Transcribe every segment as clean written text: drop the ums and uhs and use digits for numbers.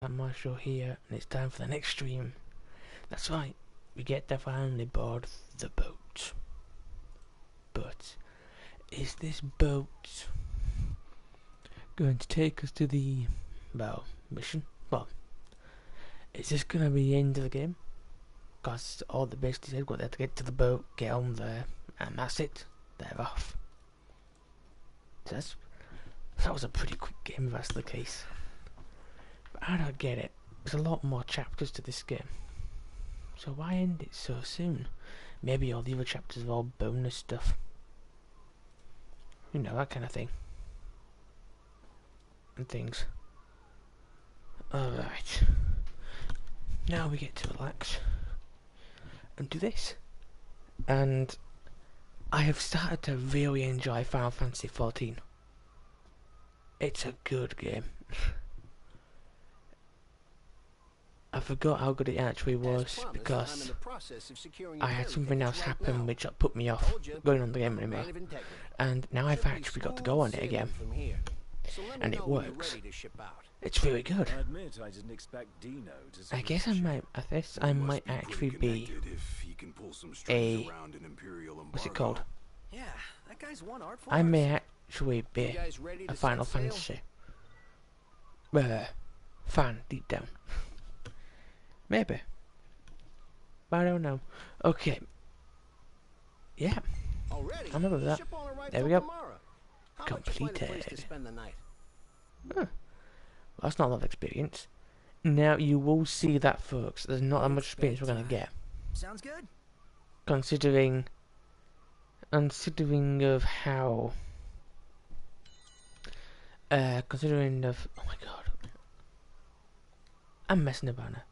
Marshall here, and it's time for the next stream. That's right, we get to finally board the boat. But is this boat going to take us to the, mission? Well, is this going to be the end of the game? Because all the basically said, they have to get to the boat, get on there, and that's it. They're off. So that was a pretty quick game if that's the case. But I don't get it. There's a lot more chapters to this game. So why end it so soon? Maybe all the other chapters are all bonus stuff. You know, that kind of thing. And things. Alright. Now we get to relax. And do this. And I have started to really enjoy Final Fantasy XIV. It's a good game. I forgot how good it actually was because I had something else happen which put me off going on the game anymore. And now I've actually got to go on it again. And it works. It's really good. I guess I might actually be a... what's it called? I may actually be a Final Fantasy fan deep down. Maybe. But I don't know. Okay. Yeah. I remember that. There we go. Completed. Huh. Well, that's not a lot of experience. Now, you will see that, folks. There's not that much experience we're going to get. Sounds good. Considering of how... considering of... oh my god. I'm messing about now.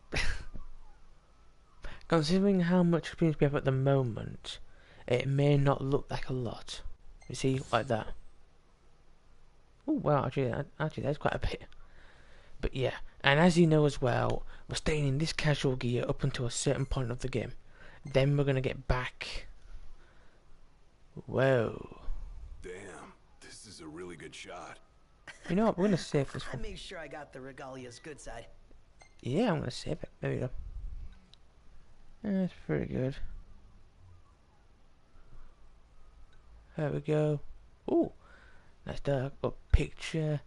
Considering how much experience we have at the moment, it may not look like a lot. You see, like that. Oh wow, actually that's quite a bit. But yeah, and as you know as well, we're staying in this casual gear up until a certain point of the game. Then we're gonna get back. Whoa. Damn, this is a really good shot. You know what, we're gonna save this one. I made sure I got the regalia's good side. Yeah, I'm gonna save it. There we go. That's pretty good. There we go. Ooh, nice dark up picture.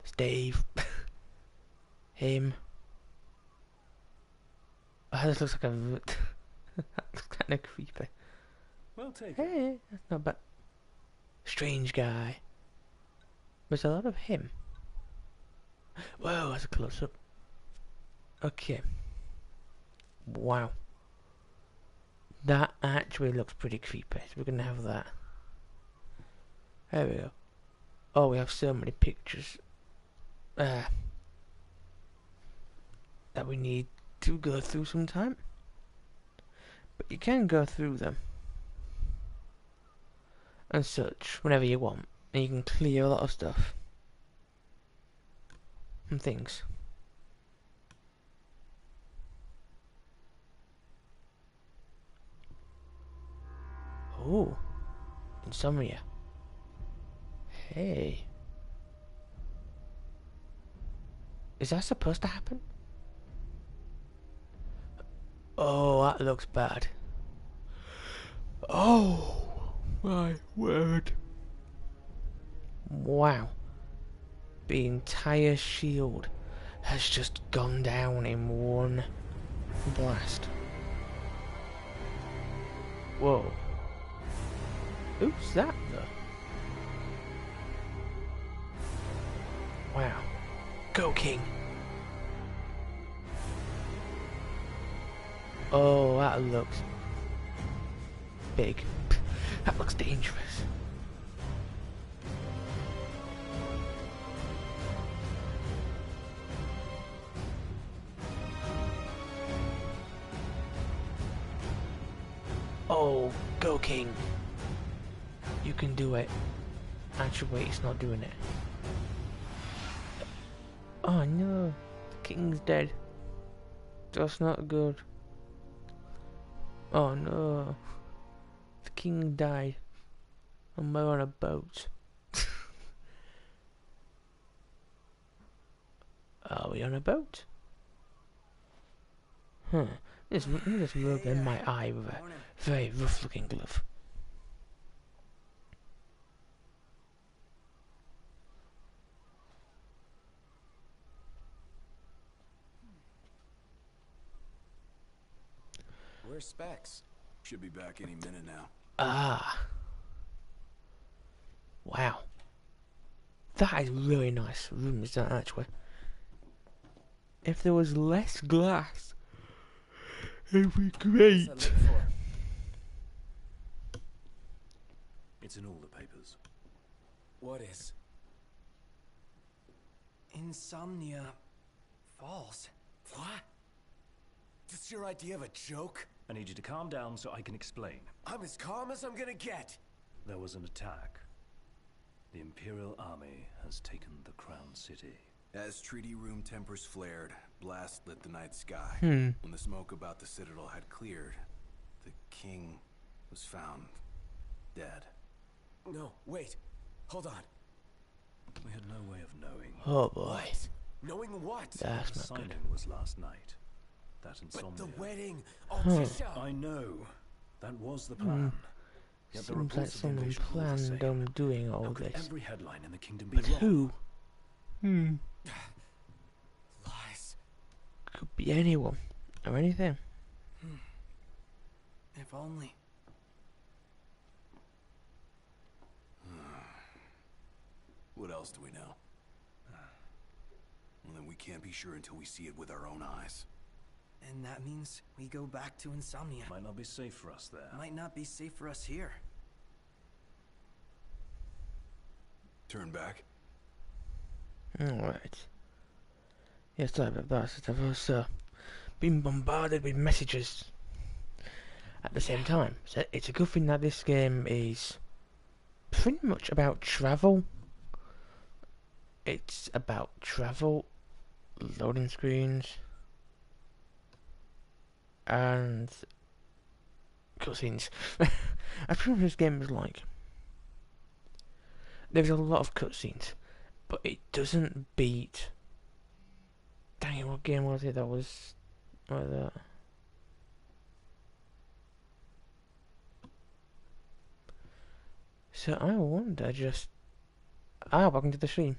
It's Dave. Him. Oh, this looks like a... that looks kind of creepy. Well taken. Hey, that's not bad. Strange guy. There's a lot of him. Whoa, that's a close up. Okay. Wow. That actually looks pretty creepy, so we're gonna have that. There we go. Oh, we have so many pictures that we need to go through sometime. But you can go through them and such whenever you want, and you can clear a lot of stuff and things. Oh, insomnia. Hey. Is that supposed to happen? Oh, that looks bad. Oh, my word. Wow. The entire shield has just gone down in one blast. Whoa. Who's that though? Wow. Go King. Oh, that looks big. That looks dangerous. Oh, go King. You can do it. Actually, it's not doing it. Oh no, the king's dead. That's not good. Oh no, the king died. And we're on a boat. Are we on a boat? Huh. Let me just rub in my eye with a Morning. very rough looking glove. Where's Specs? Should be back any minute now. Ah. Wow. That is really nice room, is that actually? If there was less glass, it'd be What's that great. look for? It's in all the papers. What is? Insomnia Falls. What? This your idea of a joke? I need you to calm down so I can explain. I'm as calm as I'm gonna get. There was an attack. The Imperial Army has taken the Crown City. As treaty room tempers flared, blast lit the night sky. When the smoke about the Citadel had cleared, the king was found dead. No, wait. Hold on. We had no way of knowing. Oh boy. Knowing what? That's The not signing good. was last night. That insomnia. But the wedding. I know. That was the plan. Yet the Seems like reports of the someone invasion were all the planned same. on doing all How could this. every headline in the kingdom be But wrong? who? Lies. Could be anyone. Or anything. If only. What else do we know? Well, then we can't be sure until we see it with our own eyes. And that means we go back to Insomnia. Might not be safe for us there. Might not be safe for us here. Turn back. Alright. Yeah, sorry about that. I've also been bombarded with messages at the same time. So it's a good thing that this game is pretty much about travel. It's about travel, loading screens, and cutscenes. I pretty much this game is like. There's a lot of cutscenes, but it doesn't beat. Dang it! What game was it that was like that? So I wonder just. Welcome to the stream.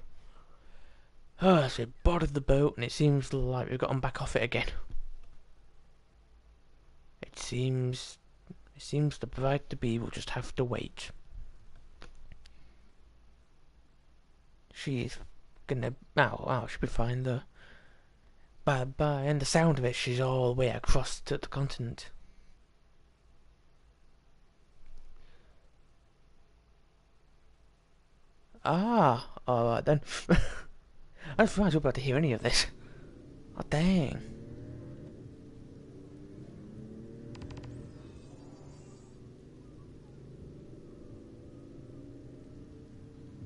Oh, so we boarded the boat, and it seems like we've gotten back off it again. It seems the bride to be will just have to wait. She's gonna. She'll be fine though. Bye, and the sound of it, she's all the way across to the continent. Alright then. I didn't realize we were about to hear any of this. Oh, dang.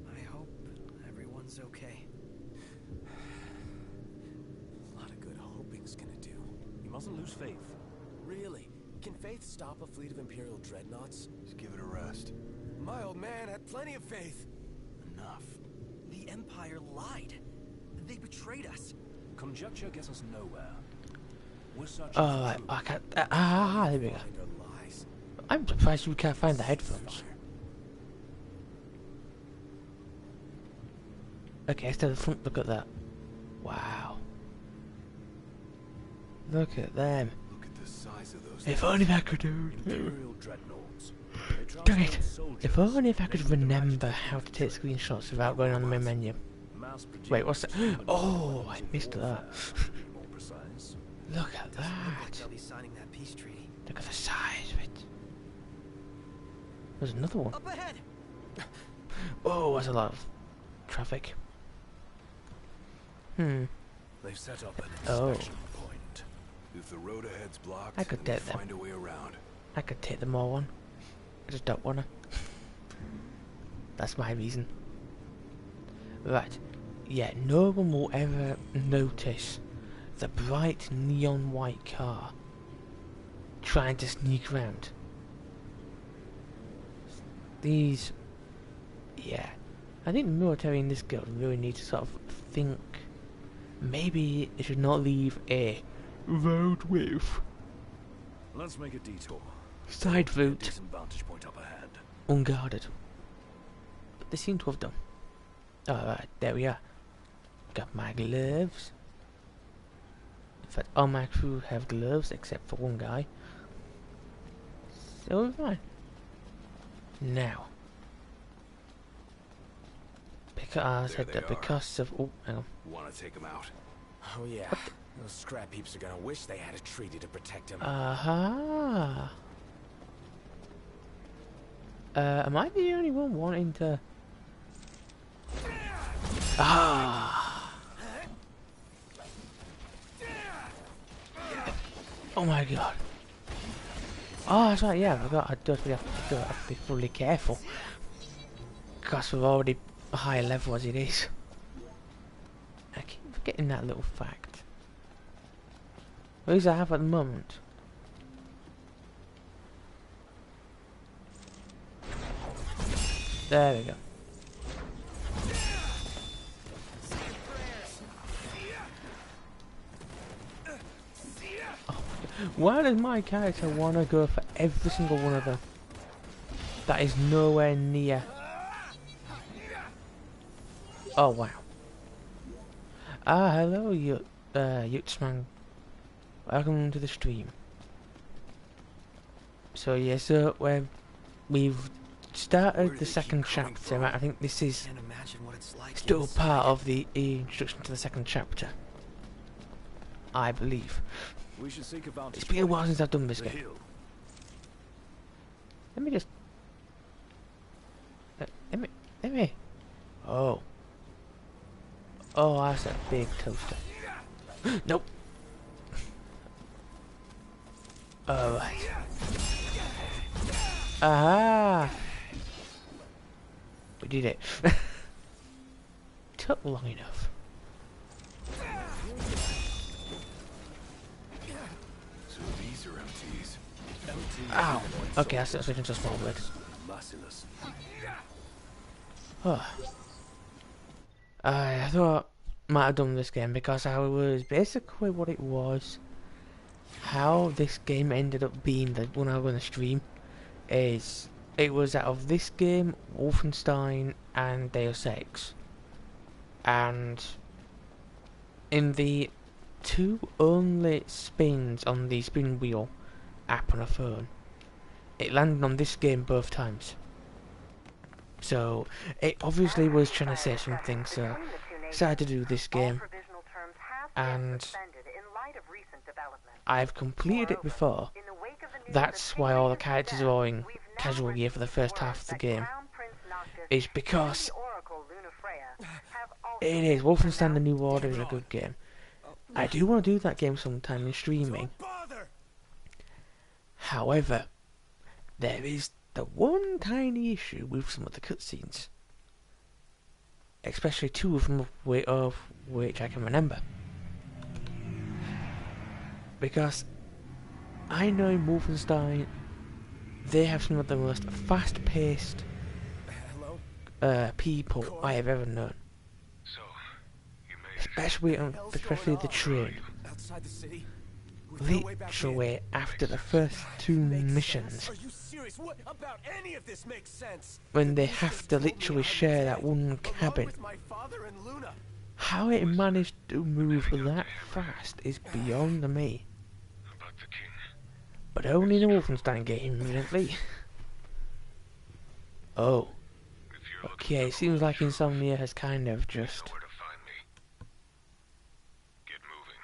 I hope everyone's okay. A lot of good hoping's gonna do. You mustn't lose faith. Really? Can faith stop a fleet of Imperial dreadnoughts? Just give it a rest. My old man had plenty of faith. Enough. The Empire lied. They betrayed us. Conjecture gets us nowhere. We're searching Alright, I can't. There we go. Lies. I'm surprised we can't find the headphones. Okay, let's to the front. Look at that. Wow. Look at them. Look at the size of those. If only I could do. Imperial dreadnoughts. Dang it! If only if I could remember how to take screenshots without going on the main menu. Wait, what's that? Oh, I missed that. Look at that. They'll be signing that peace treaty. Look at the size of it. There's another one. Up ahead. Oh, that's a lot of traffic. They've set up an inspection point. If the road ahead's blocked, I could then get them. find a way around. I could take them all on. I just don't wanna. That's my reason. Right. Yeah, no one will ever notice the bright neon white car trying to sneak around. These... Yeah. I think the military in this guild really need to sort of think maybe it should not leave a road with Let's make a detour. side Be a route decent vantage point up ahead. unguarded. But they seem to have done. Alright, there we are. Got my gloves. In fact, all my crew have gloves except for one guy. So we're fine. Now. Because of... Oh, hang on. Want to take him out? Oh yeah, those scrap heaps are gonna wish they had a treaty to protect him. Aha. Am I the only one wanting to... Ah. Oh my god. Oh, that's right, yeah, I just have to be fully careful. Because we're already a higher level as it is. I keep forgetting that little fact. What does I have at the moment? There we go. Oh, why does my character want to go for every single one of them? That is nowhere near. Oh wow. Ah, hello, Yutsman. Welcome to the stream. So yeah, so we've started the second chapter. I think this is Can't imagine what it's like still inside. part of the introduction to the second chapter. I believe. We should seek a vantage It's been a while point. since I've done this The game. hill. Let me just... Let me... Oh. Oh, that's a big toaster. Nope. Alright. Aha! We did it. Took long enough. So these are MTs. Ow! Okay, that's switching to a small word. Merciless. Oh. I thought might have done this game because I was basically what it was. How this game ended up being the when I was on the stream is it was out of this game, Wolfenstein, and Deus Ex, and in the two only spins on the spin wheel app on a phone, it landed on this game both times. So it obviously was trying to say something, so decided to do this game, and I've completed it before. That's why all the characters are all in casual gear for the first half of the game. It's because it is Wolfenstein: The New Order is a good game. I do want to do that game sometime in streaming. However, there is the one tiny issue with some of the cutscenes, especially two of them of which I can remember. Because I know in Wolfenstein they have some of the most fast-paced people I have ever known. So, you made Especially the train. Outside the city. We've no way back in. Literally after the first two missions, Are you serious? What about any of this makes sense? when they have to literally share that one cabin. With my father and Luna. How it managed to move that fast is beyond me. about the king. But only in a Wolfenstein game, evidently. Oh. If you're Okay, it seems like Insomnia has kind of just... looking where to find me. Get moving.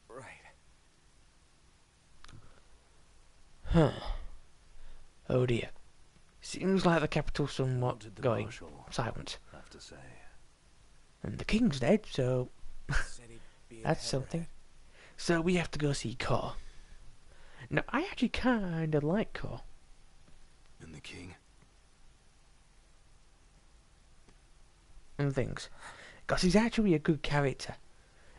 Right. Huh. Oh dear. Seems like the capital's somewhat Wanted the going marshal, silent. I have to say. And the king's dead, so Said he'd be that's ahead of something. that. So we have to go see Cor. Now, I actually kinda like Cor. And the king? And things. Because he's actually a good character.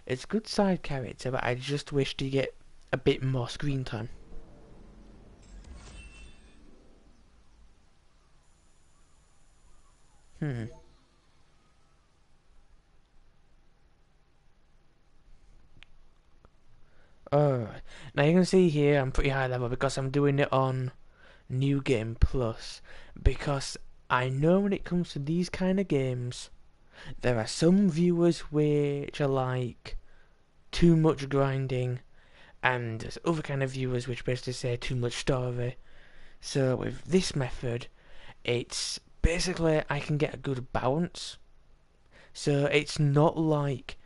It's a good side character, but I just wished he'd get a bit more screen time. Alright. Now you can see here I'm pretty high level because I'm doing it on New Game Plus. Because I know when it comes to these kind of games, there are some viewers which are like too much grinding, and there's other kind of viewers which basically say too much story. So with this method, it's basically I can get a good balance. So it's not like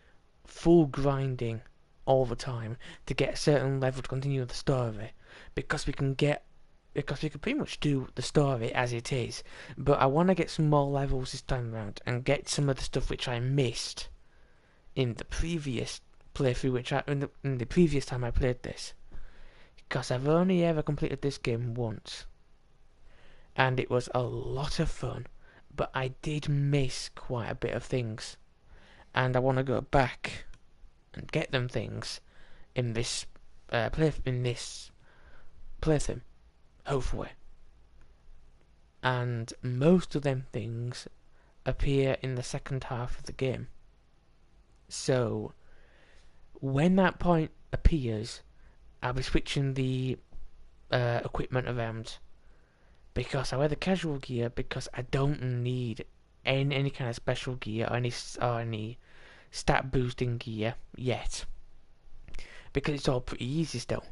full grinding all the time to get a certain level to continue the story, because we can pretty much do the story as it is, but I want to get some more levels this time around and get some of the stuff which I missed in the previous playthrough, in the previous time I played this, because I've only ever completed this game once, and it was a lot of fun, but I did miss quite a bit of things, and I want to go back and get them things in this playthrough, hopefully. And most of them things appear in the second half of the game. So when that point appears, I'll be switching the equipment around, because I wear the casual gear because I don't need any kind of special gear or any stat boosting gear yet, because it's all pretty easy still.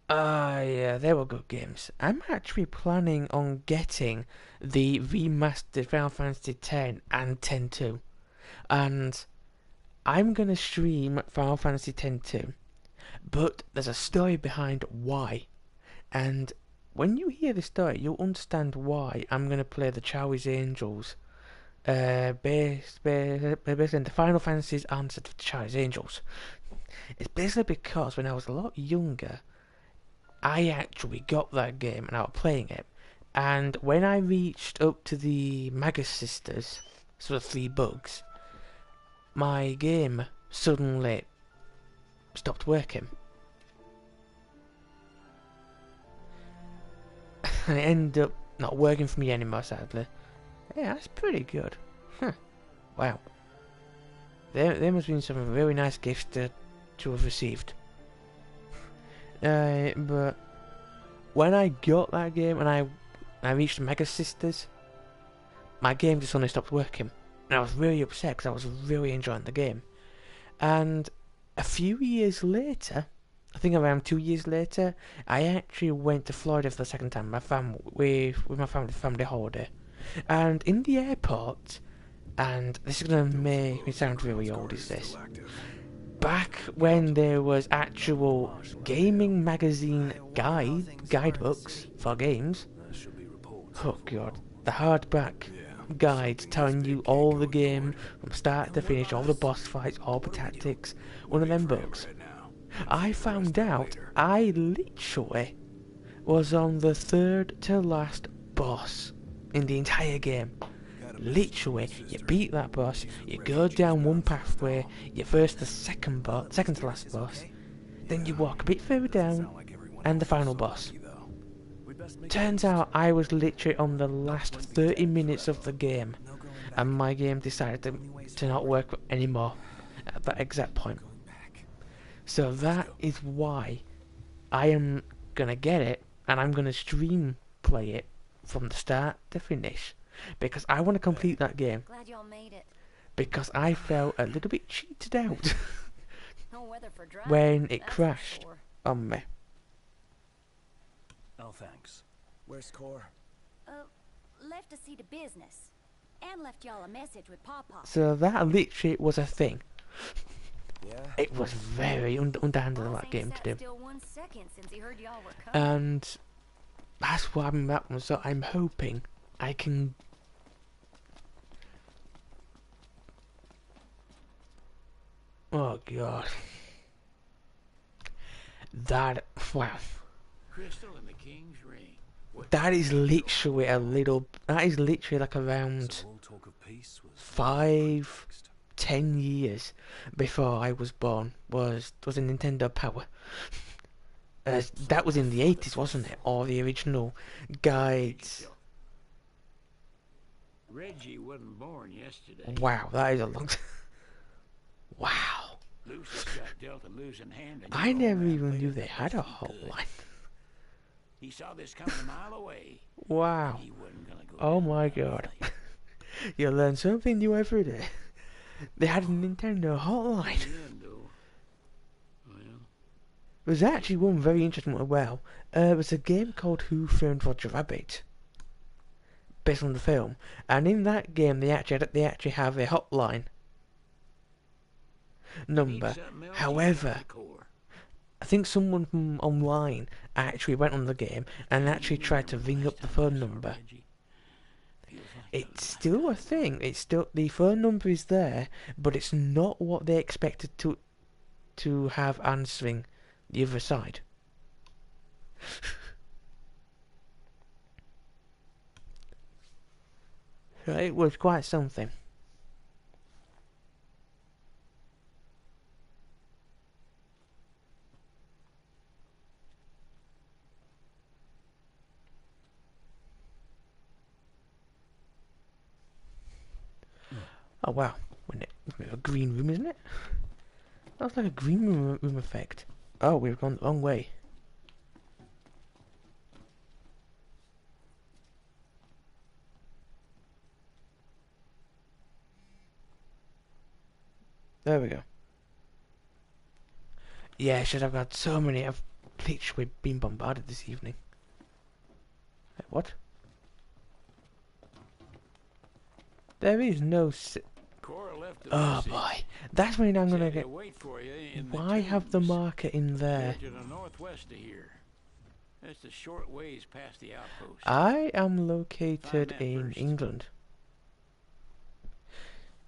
Yeah, they were good games. I'm actually planning on getting the remastered Final Fantasy X and X-2, and I'm gonna stream Final Fantasy X-2, but there's a story behind why, and when you hear the story, you'll understand why I'm gonna play the Charlie's Angels, basically the Final Fantasy's answer to Charlie's Angels. It's basically because when I was a lot younger, I actually got that game and I was playing it, and when I reached up to the Magus Sisters, sort of 3 bugs, my game suddenly stopped working. And it ended up not working for me anymore, sadly. Yeah, that's pretty good. Huh. Wow. There must have been some really nice gifts to have received. But when I got that game and I reached the Mega Sisters, my game just suddenly stopped working. And I was really upset because I was really enjoying the game. And a few years later, I think around 2 years later, I actually went to Florida for the second time with my family holiday. And in the airport, and this is going to make me sound really old, is this? Back when there was actual gaming magazine guidebooks for games. Oh god, the hardback guides telling you all the game from start to finish, all the boss fights, all the tactics. One of them books. I found out I literally was on the 3rd to last boss in the entire game. Literally, you beat that boss, you go down one pathway, you first the second to last boss, then you walk a bit further down, and the final boss. Turns out I was literally on the last 30 minutes of the game, and my game decided to not work anymore at that exact point. So that is why I am gonna get it, and I'm gonna stream play it from the start to finish, because I want to complete that game. Glad y'all made it. Because I felt a little bit cheated out No weather for driving, when it that's for crashed sure. on me. Oh, thanks. Where's Core? Left to see to business. And left y'all a message with Pawpaw. So that literally was a thing. Yeah? It was very underhanded Boss that ain't game sat to do. still 1 second since he heard y'all were coming. And that's what I'm at. So I'm hoping I can. Oh god. That, wow. Crystal and the King's Ring. That is literally that is literally like around So all talk of peace was 5-10 years before I was born was a Nintendo Power. That was in the 80s, wasn't it? Or the original guides. Reggie wasn't born yesterday. Wow, that is a long time. Wow. Lucius got dealt a losing hand, and I your old never man even played knew it they the had best a he could. hotline. He saw this coming a mile away. Wow. He wasn't gonna go Oh down my without a god. fight. You learn something new every day. They had a Nintendo hotline. In the end, though, well, There's actually one very interesting one as well. It was a game called Who Framed Roger Rabbit, based on the film, and in that game they actually have a hotline number. need something else, you got However, the core. I think someone from online actually went on the game and actually tried to ring up the phone number. Reggie. Feels like It's still a thing. It's still, the phone number is there, but it's not what they expected to have answering the other side. So it was quite something. Oh wow, a green room, isn't it? That's like a green room effect. Oh, we've gone the wrong way. There we go. Yeah, shit, I've got so many. I've literally been bombarded this evening. Wait, what? There is no Cora left a oh message. boy, that's when I'm gonna Said get. to wait for you in the Why have the tombs. marker in there? They're to the northwest of here. That's a short ways past the outpost. I am located that in first. England,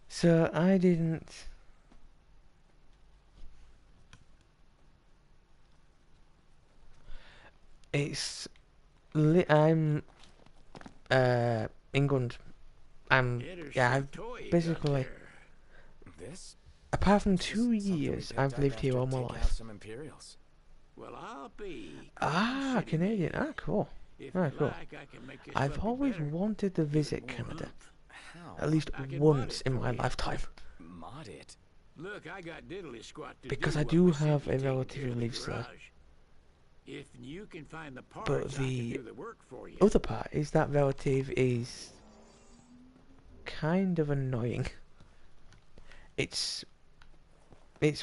so I didn't. It's I'm England. I've basically, This? apart from Just 2 something we years, picked I've up lived here after all my taking out life. some Imperials. Well, I'll be. Ah, City Canadian. man. Ah, cool. If Very you cool. like, I can make this I've puppy always better. wanted to Give it visit more Canada, oomph. How? at least I can mod once it in for my you. lifetime, Mod it. Look, I got diddly squat to because do I while do my have city's a taking relative care who of the lives there. garage. If you can find the parts, But I can the do the work for you. other part is that relative is kind of annoying. It's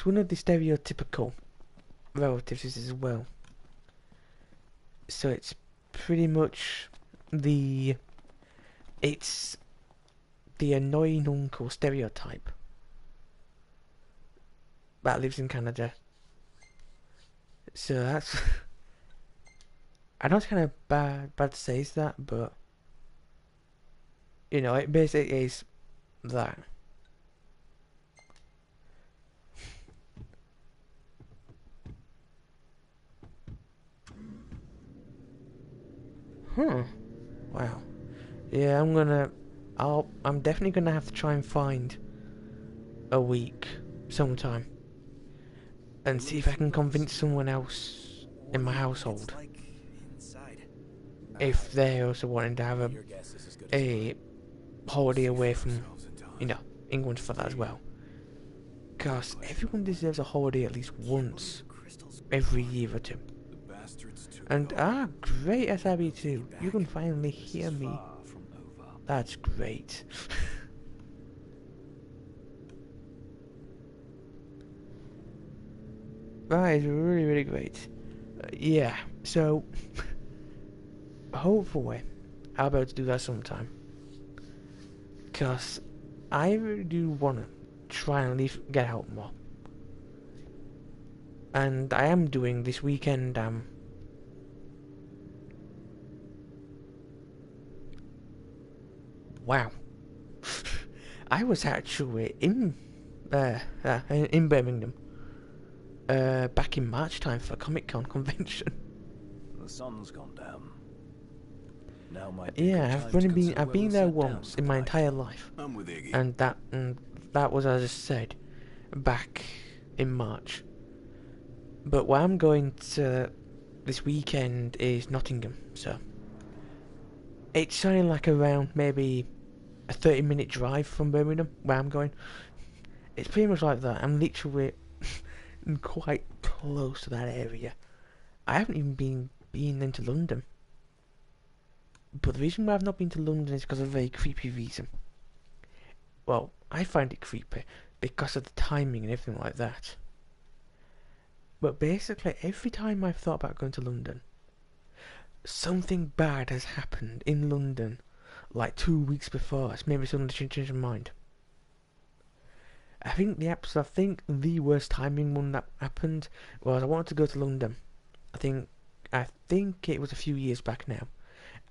one of the stereotypical relatives as well. So it's pretty much it's the annoying uncle stereotype that lives in Canada. So that's I know it's kind of bad to say that, but you know, it basically is that. Huh. Wow. Yeah, I'm definitely gonna have to try and find a week sometime and see if I can convince someone else in my household if they're also wanting to have Your guess is as good as a mine. holiday away For from, ourselves in time. you know, England for that as well. Because everyone deserves a holiday at least once every year or two. The bastards took And it all. great SIB2, you can finally hear me. Far from over. That's great. That is really, really great. Yeah, so hopefully I'll be able to do that sometime. Because I really do want to try and get out more. And I am doing this weekend, wow. I was actually in Birmingham back in March time for Comic Con convention. The sun's gone down. Now might Yeah, I've been there once in my entire life, I'm with Iggy. and that was, as I just said, back in March. But where I'm going to this weekend is Nottingham, so it's only like around maybe a 30-minute drive from Birmingham, where I'm going. It's pretty much like that. I'm literally quite close to that area. I haven't even been into London. But the reason why I've not been to London is because of a very creepy reason. Well, I find it creepy because of the timing and everything like that. But basically, every time I've thought about going to London, something bad has happened in London, like 2 weeks before. It's made me suddenly change my mind. I think the worst timing one that happened was I wanted to go to London. I think it was a few years back now.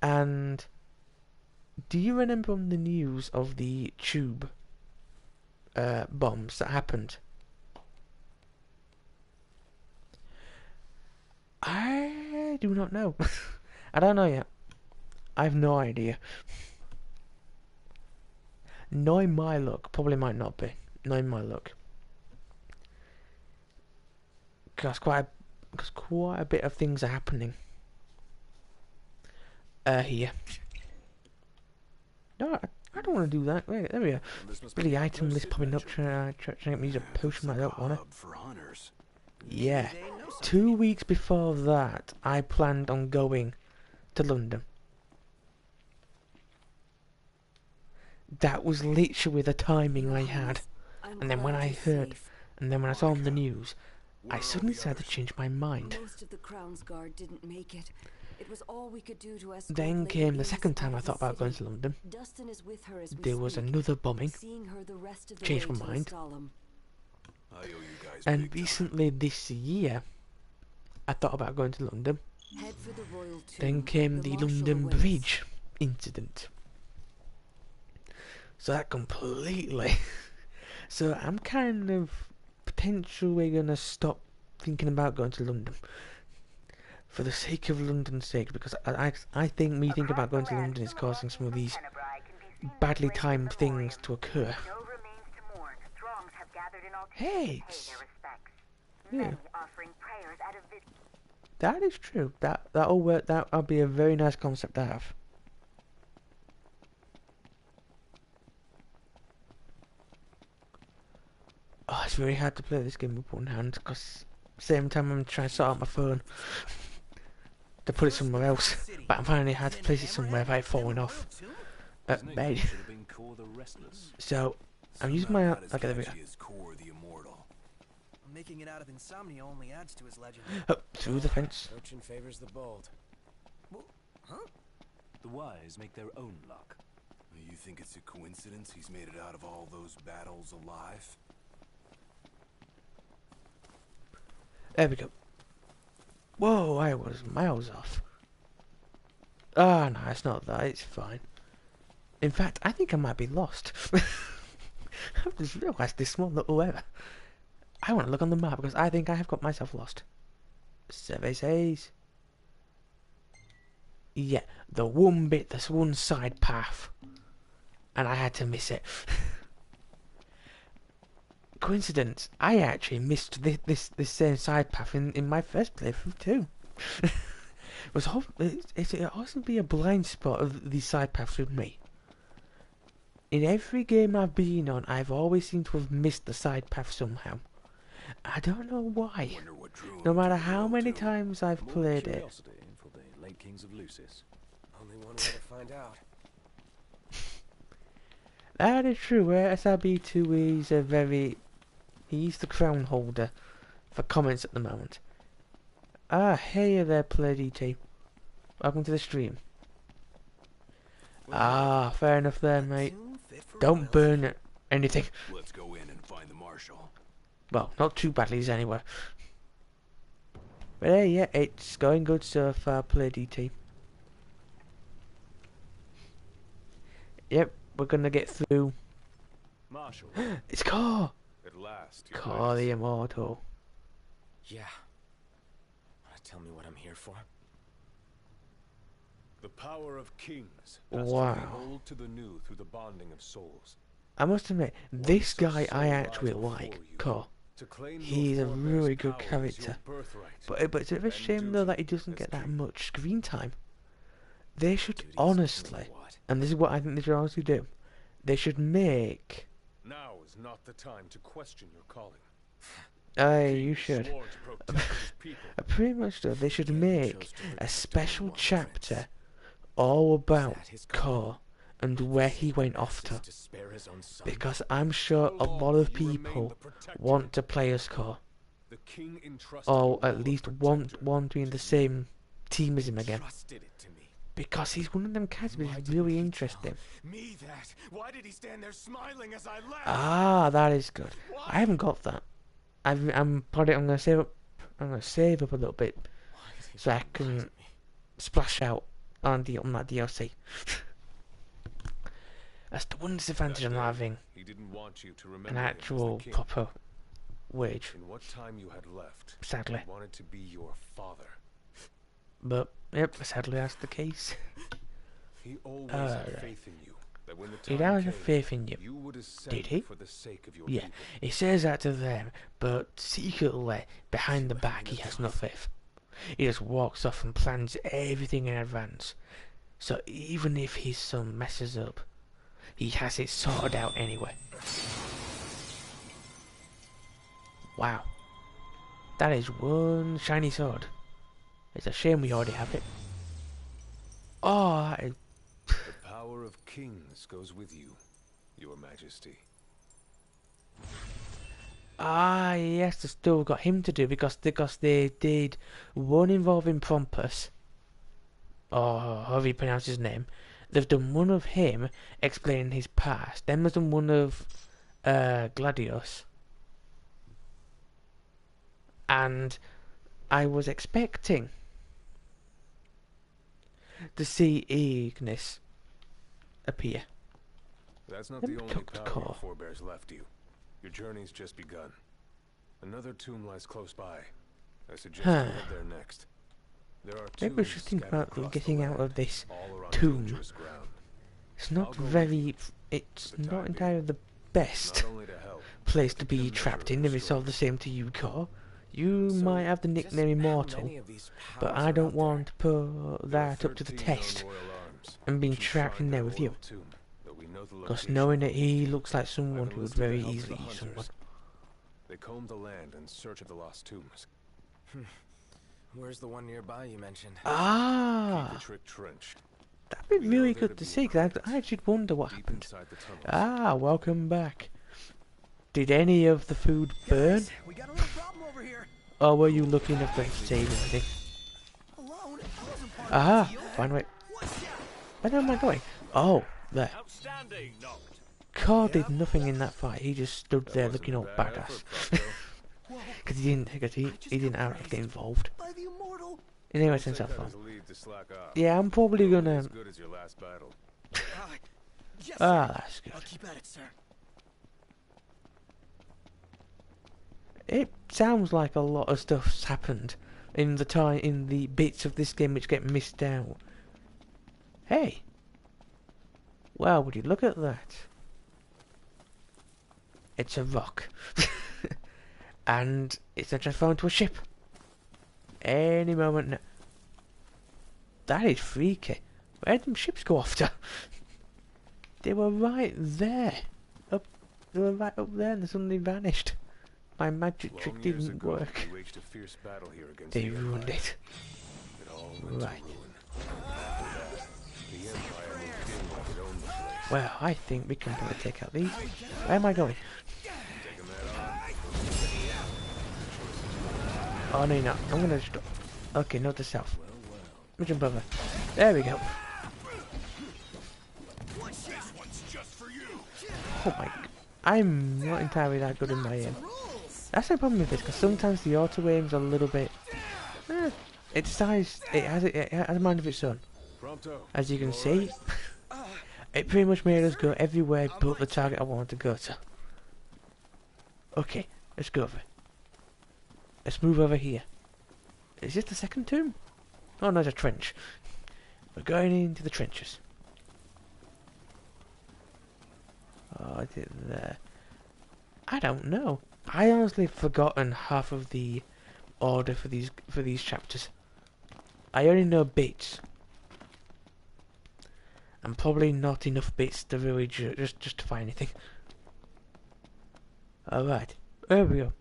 And do you remember on the news of the tube bombs that happened? I do not know. I don't know yet. I have no idea. Knowing my luck, probably might not be. Knowing my luck. Because quite a bit of things are happening. Here. No, I don't want to do that. Wait, there we go. Really item list popping up, trying to get me to use a potion I don't want to. Yeah. 2 weeks before that, I planned on going to London. That was literally the timing I had. And then when I saw on the news, I suddenly decided to change my mind. Most of the Crown's Guard didn't make it. It was all we could do to escort Then Lady came the Venus second time out I of thought the about going city. to London. Dustin is with her as we There was speak. another bombing. Seeing her the rest of the Changed way my to mind. Solemn. I owe you guys And big time. recently this year, I thought about going to London. Head for the Royal Tomb. Then came the Marshal London awaits. Bridge incident. So that completely... So I'm kind of potentially going to stop thinking about going to London. For the sake of London's sake, because I think me thinking about going to London is causing some of these badly timed things to occur. Hey, yeah, that is true. That'll work. That'll be a very nice concept to have. Oh, it's very hard to play this game with one hand because same time I'm trying to sort out my phone to put it somewhere else, but I'm finding it hard to place it somewhere without it falling off at bed. So I'm using my okay, there we go. Making it out of insomnia only adds to his legend. Oh, through the fence. Fortune favors the bold. Huh? The wise make their own luck. You think it's a coincidence he's made it out of all those battles alive? There we go. Whoa, I was miles off. Ah, no, it's not that. It's fine. In fact, I think I might be lost. I've just realised this small little error. I want to look on the map because I think I have got myself lost. Survey says... Yeah, the one bit, this one side path. And I had to miss it. Coincidence, I actually missed this same side path in my first playthrough too. It also be a blind spot of these side paths with me. In every game I've been on, I've always seemed to have missed the side path somehow. I don't know why. No matter how many times I've played it. For the late kings of Lucis. Only one way to find out. That is true. SRB2 is a very... He's the crown holder for comments at the moment. Ah, hey there, Player DT. Welcome to the stream. Ah, fair enough there, mate. Don't burn anything. Let's go in and find the marshal. Well, not too badly anyway. But hey, yeah, it's going good so far, Player DT. Yep, we're gonna get through. Marshal. It's Car! At last, you're Car the Immortal. Yeah. Wanna tell me what I'm here for? the power of kings. Wow. Old to the new through the bonding of souls. I must admit, this guy I actually like, Car. He's a really good character. But it's a bit of a shame though that he doesn't get that much screen time. They should honestly, and this is what I think they should honestly do, they should make... Now is not the time to question your calling. You should. Sworn to protect his people. Pretty much though, they should make chose to a protect special only one chapter prince. all about that his Kor and where he went off to. To spare his own son. Because I'm sure a lot of people want to play as Kor. The king entrusted Or a at role of least protector. want to be in the same team as him again. Trusted it to me. Because he's one of them characters Why who's didn't really he interesting. tell me that? Why did he stand there smiling as I left? Ah, that is good. I haven't got that. I'm gonna save up. I'm gonna save up a little bit so I can splash out on that DLC. That's the one disadvantage of not having He didn't want you to remember an him as actual the king. proper wage, In what time you had left, sadly. he wanted to be your father. But yep, sadly that's the case. He always had Alright. faith in you. That when the He time always came, had faith in you. you would ascend Did he? for the sake of your Yeah, people. he says that to them, but secretly, behind the back, he has no faith. He just walks off and plans everything in advance. So even if his son messes up, he has it sorted out anyway. Wow. That is one shiny sword. It's a shame we already have it. Oh, that is... The power of kings goes with you, your majesty. Ah, yes, they still got him to do because they did one involving Prompus, or however you pronounce his name. They've done one of him explaining his past. Then they've done one of Gladius. And I was expecting to see Ignis appear. That's not Them the only cooked power core. your forebears left you. Your journey's just begun. Another tomb lies close by. I suggest you Huh. head there next. There are Maybe we tombs should think scattered about across the getting out land, of this all around tomb. dangerous ground. It's I'll not go with very... you. It's For the not time entirely the best Not only to help, place but to get a be measure trapped of in your if it's all the story. same to you, Core. You So, might have the just nickname how Immortal, many of these but powers I are don't out there? want to put There are that up to the 13 test known royal arms, and being which trapped in enshrine there their with you. royal tomb, though we know the Because location knowing of that he most. looks like someone I've who would enlisted the very help of easily the eat someone. hunters. They combed the land in search of the lost tombs. Where's the one nearby you mentioned? Keep Ah, the trick trench. that'd be We know really there good to to be see, a 'cause crypt I should wonder what deep happened. inside the tunnels. Ah, welcome back. Did any of the food burn? Guys, we got a little problem over here. Or were you lucky enough to save everything? Alone? I wasn't part Aha, of the deal. finally. What's that? Where am I going? Oh, there. Outstanding, Noct. Carl did nothing in that fight. He just stood there That wasn't looking a all bad badass. effort, Prompto. Whoa, Because he didn't actually get involved. by the immortal. In any way, Don't sense take of that fun. as a lead to slack off. Yeah, I'm probably You're only gonna... as good as your last battle. Yes, Ah, sir. that's good. I'll keep at it, sir. It sounds like a lot of stuff's happened in the bits of this game which get missed out. Hey! Well, would you look at that? It's a rock. And it's going to transform into a ship. Any moment now. That is freaky. Where did them ships go off to? They were right there. They were right up there and they suddenly vanished. My magic trick Long years didn't ago, work. we waged a fierce battle here against They the ruined Empire. it. It all went Right. to ruin. After that, the Empire moved in like it owned the place. Well, I think we can probably take out these. Where am I going? Taking that on. Oh no, you're not. I'm gonna just... Okay, note to self. Let me jump over. There we go. Oh my... I'm not entirely that good in my aim. That's the problem with this, because sometimes the auto aim's a little bit... it has a mind of its own. Prompto. As you can see, it pretty much made us go everywhere but the target I wanted to go to. Okay, let's go over. Let's move over here. Is this the second tomb? Oh no, it's a trench. We're going into the trenches. Oh, is it there? I don't know. I honestly have forgotten half of the order for these chapters. I only know bits. and probably not enough bits to really just justify anything. Alright, there we go.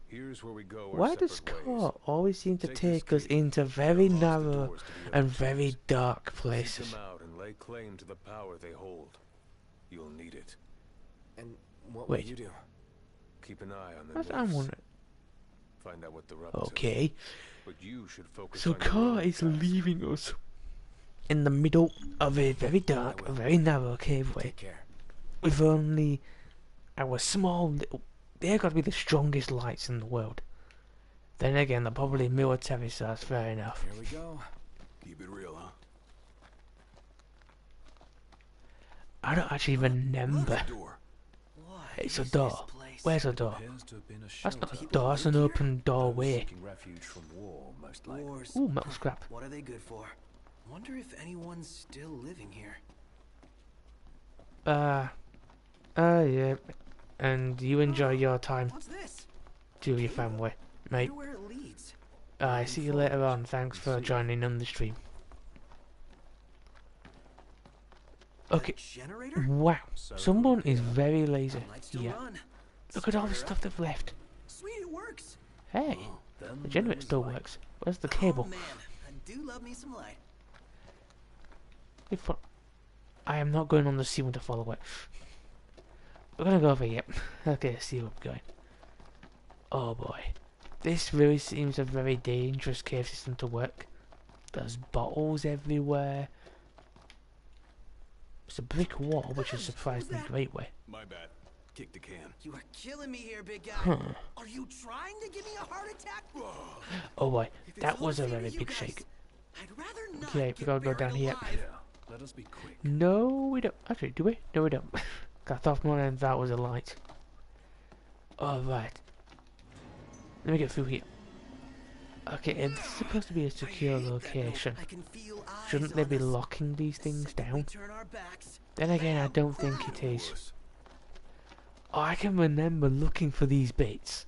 Here's where we go our Why does separate Core ways. always seem to Take this take us key. into very Unlock the narrow doors to the other and very tubes. dark Seek places? them out and lay claim to the power they hold. You'll need it. And what Wait. will you do? Keep an eye on the That's what I'm nymphs. wondering. Find out what they're up to. Okay, But you should focus so on your Core own is task. leaving us in the middle of a very dark, very narrow caveway Take care. with only our small little... They're got to be the strongest lights in the world. Then again, they're probably military, so that's fair enough. Here we go. Keep it real, huh? I don't actually remember. Door. What It's a is door. this place? Where's a door? Appears to have been a That's not shelter. a door, that's an open doorway. Seeking refuge from war, most likely. Wars. Ooh, metal scrap. What are they good for? Wonder if anyone's still living here. Yeah. And you enjoy your time What's this? to your family, mate. Wonder where it leads. I see you later on. Thanks for joining on the stream. Okay. Generator? Wow. Someone is very lazy. Might still Yeah. run. Look at all the Start her stuff they've left. up. Sweet, it works. Hey, Then the generator there still was light. works. Where's the Oh cable? man, I do love me some light. If I am not going on the sea to follow it. We're gonna go over here. Okay, see where we're going. Oh boy. This really seems a very dangerous cave system to work. There's bottles everywhere. It's a brick wall, which is surprised in a great way. My bad. Kick the can. You are killing me here, big guy. Huh. Are you trying to give me a heart attack? Oh boy, If it's that all was a fair to very you big guys, shake. I'd rather not Okay, we get gotta go buried down here. alive. Yeah, let us be quick. No, we don't. Actually, do we? No, we don't. I thought one end that was a light. Alright. Let me get through here. Okay, it's supposed to be a secure I hate that note. location. I can feel eyes Shouldn't they on be us. locking these things The second we down? turn our backs, Then again, I bam, don't think crap. it is. Wuss. Oh, I can remember looking for these bits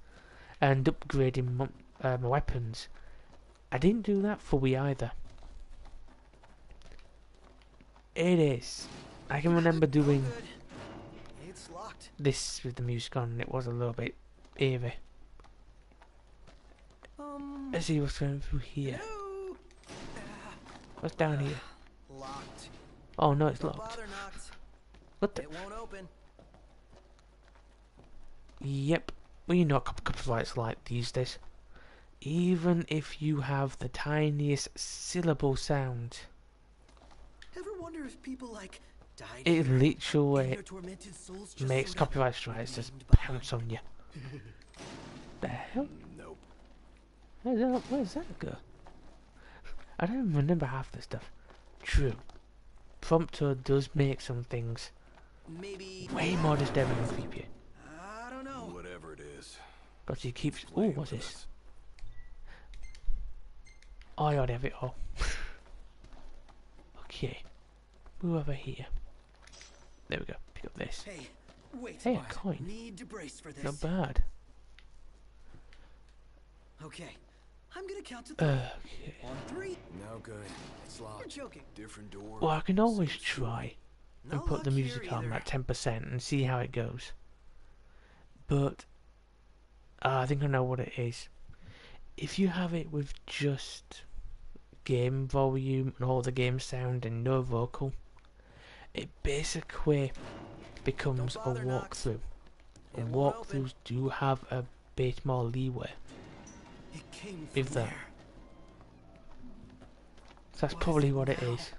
and upgrading my weapons. I didn't do that for Wii either. It is. I can remember doing Good. It's locked. this with the music on, and it was a little bit eerie. Let's see what's going through here. Hello? What's down here? Locked. Oh no, it's Don't locked. bother, knocked. What the? It won't open. Yep. Well, you know what copyrights like these days. Even if you have the tiniest syllable sound, Ever wonder if people like died it here, and literally their tormented souls just makes sort of copyright strikes just remained behind? pounce on you. The hell? Nope. Where's that go? I don't even remember half the stuff. True. Prompto does make some things Maybe way more disturbing and creepy. I don't know. Whatever it is. Because he keeps... play Oh, it what's with this? us. Oh, I already have it all. Okay. Move over here. There we go. Pick up this. Hey, wait. Hey, a What? coin. Need to brace for this. Not bad. Okay, I'm gonna count to three. Okay. On three. No good. It's You're locked. joking. Different door. Well, I can always try No and put the luck music here on either. at 10% and see how it goes. But I think I know what it is. If you have it with just game volume and all the game sound and no vocal, it basically becomes a Don't bother, Knox. walkthrough. It And won't open. walkthroughs do have a bit more leeway. It came With from that. there. So that's What is probably it what it now? is.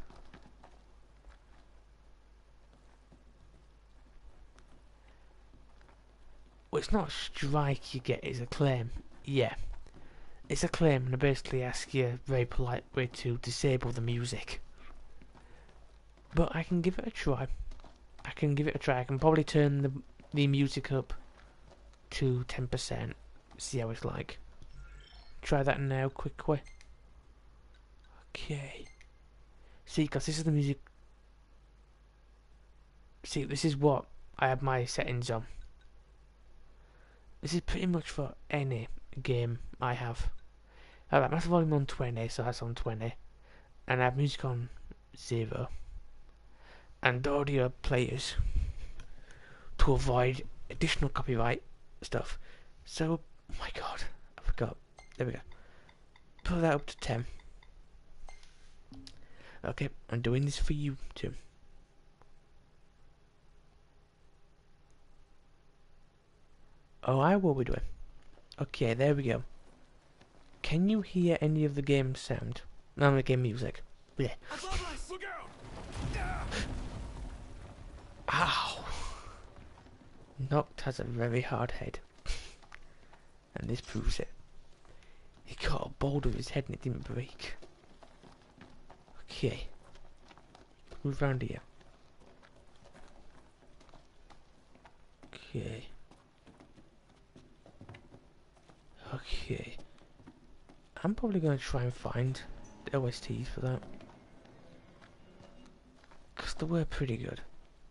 Well, it's not a strike you get, it's a claim. Yeah. It's a claim, and I basically ask you very politely to disable the music. But I can give it a try. I can probably turn the music up to 10%. See how it's like. Try that now quickly. Okay. See, because this is the music. See, this is what I have my settings on. This is pretty much for any game I have. I have master volume on 20, so that's on 20. And I have music on 0. and audio players to avoid additional copyright stuff. So, oh my god, I forgot. There we go. Put that up to 10. Okay, I'm doing this for you too. Oh, I will be doing. Okay, there we go. Can you hear any of the game sound? No, the game music. Yeah. Look out! Ow! Noct has a very hard head. And this proves it. He caught a boulder with his head and it didn't break. Okay. Move round here. Okay. Okay. I'm probably going to try and find the OSTs for that. Because they were pretty good.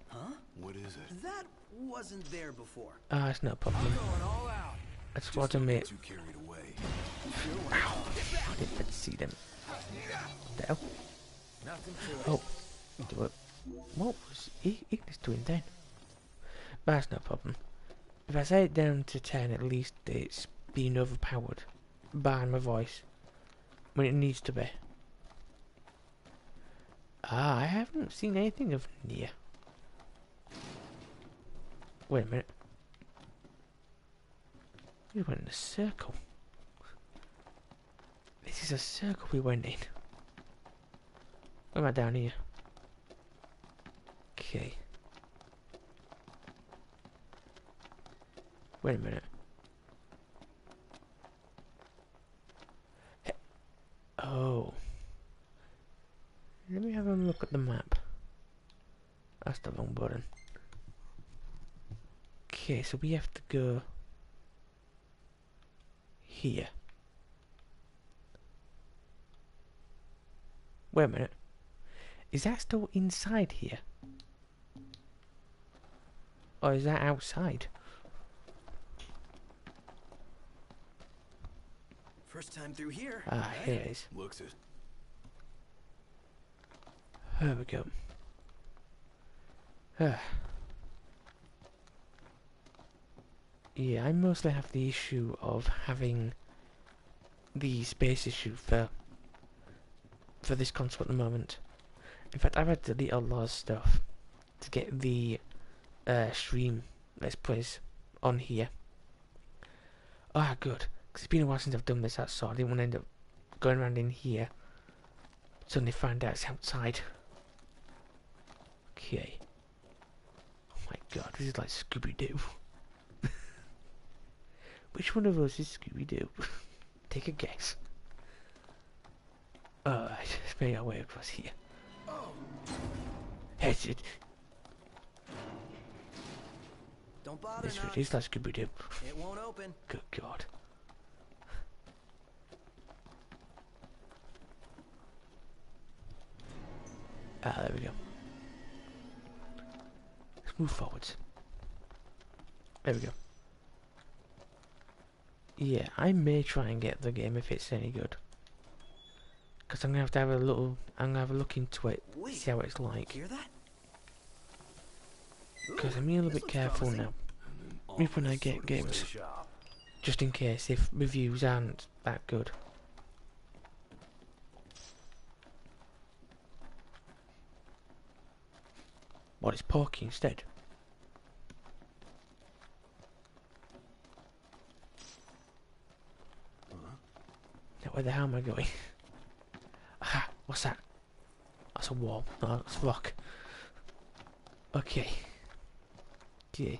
Huh? What is it? That wasn't there before. Ah, it's no problem. Going all out. I just Just want to don't make... get too carried away. Ow! I didn't get to see them. The hell? Nothing to it. Oh. Do it. What was Ignis doing then? But that's no problem. If I set it down to 10, at least it's being overpowered by my voice when it needs to be. Ah, I haven't seen anything of Nia. Wait a minute. We went in a circle. This is a circle we went in. Where am I down here? Okay. Wait a minute. Hey. Oh. Let me have a look at the map. That's the wrong button. Okay, so we have to go here. Wait a minute. Is that still inside here? Or is that outside? First time through here. Ah, right? here it is. Looks it. There we go. Ah. Yeah, I mostly have the issue of having the space issue for this console at the moment. In fact, I've had to delete a lot of stuff to get the stream Let's Plays on here. Ah, good. Because it's been a while since I've done this, that's all. I didn't want to end up going around in here. Suddenly find out it's outside. Okay. Oh my god, this is like Scooby-Doo. Which one of us is Scooby-Doo? Take a guess. Alright, let's make our way across here. It's it. Don't bother. This Knox. is like Scooby-Doo. It won't open. Good god. Ah, there we go. Let's move forwards. There we go. Yeah, I may try and get the game if it's any good. Because I'm going to have a little... I'm going to have a look into it, Wait, see how it's like. Hear that? Because I'm being a little bit careful now. If when I get games. Just in case if reviews aren't that good. What, it's Porky instead? Now where the hell am I going? Aha, what's that? That's a wall. No, that's rock. Okay. Okay.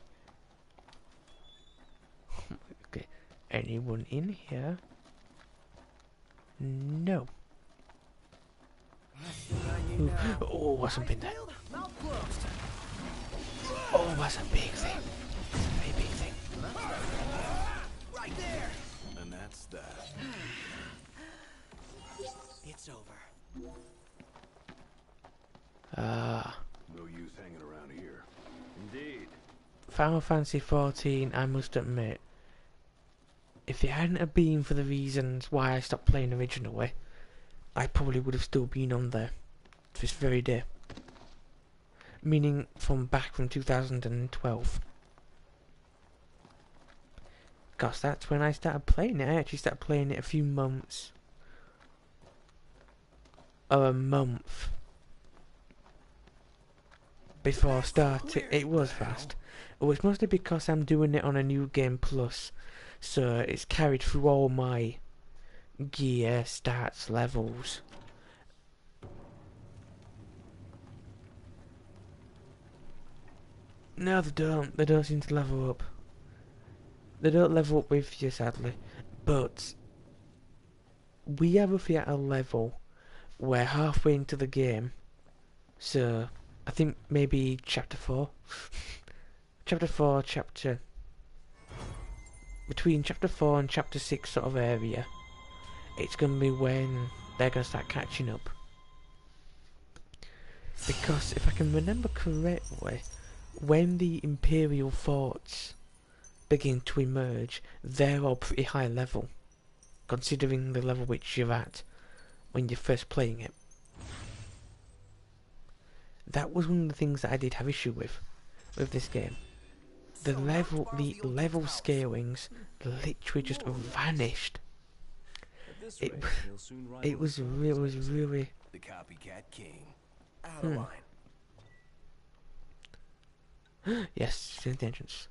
Okay. Anyone in here? No. Ooh. Oh, what's something there? Mouth closed. Oh, that's a big thing. That's a very big thing. Right there. And that's that. It's over. Ah. No use hanging around here. Indeed. Final Fantasy 14, I must admit, if it hadn't have been for the reasons why I stopped playing originally, I probably would have still been on there to this very day. meaning from back from 2012. Because that's when I started playing it. I actually started playing it a few months, or a month before starting. It was fast. Oh, it's mostly because I'm doing it on a new game plus, so it's carried through all my gear, stats, levels. No, they don't. They don't seem to level up. They don't level up with you, sadly. But we are roughly at a level where halfway into the game, so I think maybe chapter 4. Between chapter 4 and chapter 6 sort of area, it's going to be when they're going to start catching up. Because if I can remember correctly, when the Imperial forts begin to emerge, they're all pretty high level, considering the level which you're at when you're first playing it. That was one of the things that I did have issue with this game. The level scalings literally just vanished. It was really. The copycat king. Out of line. Yes, it's in the entrance.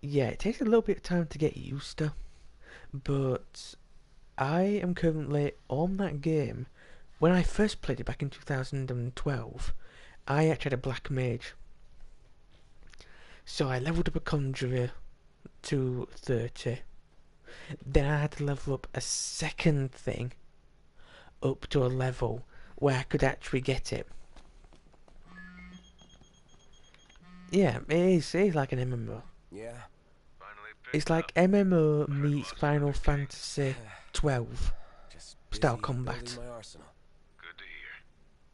Yeah, it takes a little bit of time to get used to, but I am currently on that game. When I first played it back in 2012, I actually had a black mage. So I leveled up a conjurer to 30. Then I had to level up a second thing up to a level where I could actually get it. Yeah, it is like an MMO. Yeah. It's like MMO meets Final Fantasy 12 style combat. Good to hear.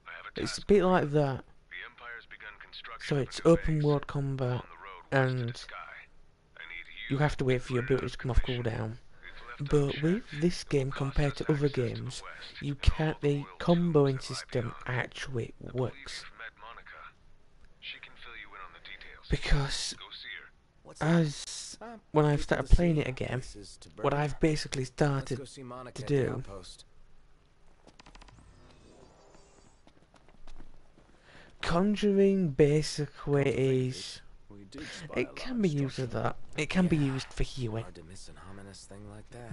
I have a It's a task bit for like you. that. The Empire's begun construction So of a it's new open base world combat, on the road west to and the sky. I need you have to wait for your abilities to come off cooldown. But with this game compared to other games, you can't. The comboing system actually works. Because as when I've started playing it again, what I've basically started to do conjuring basically is, it can be used as that. It can be used for healing,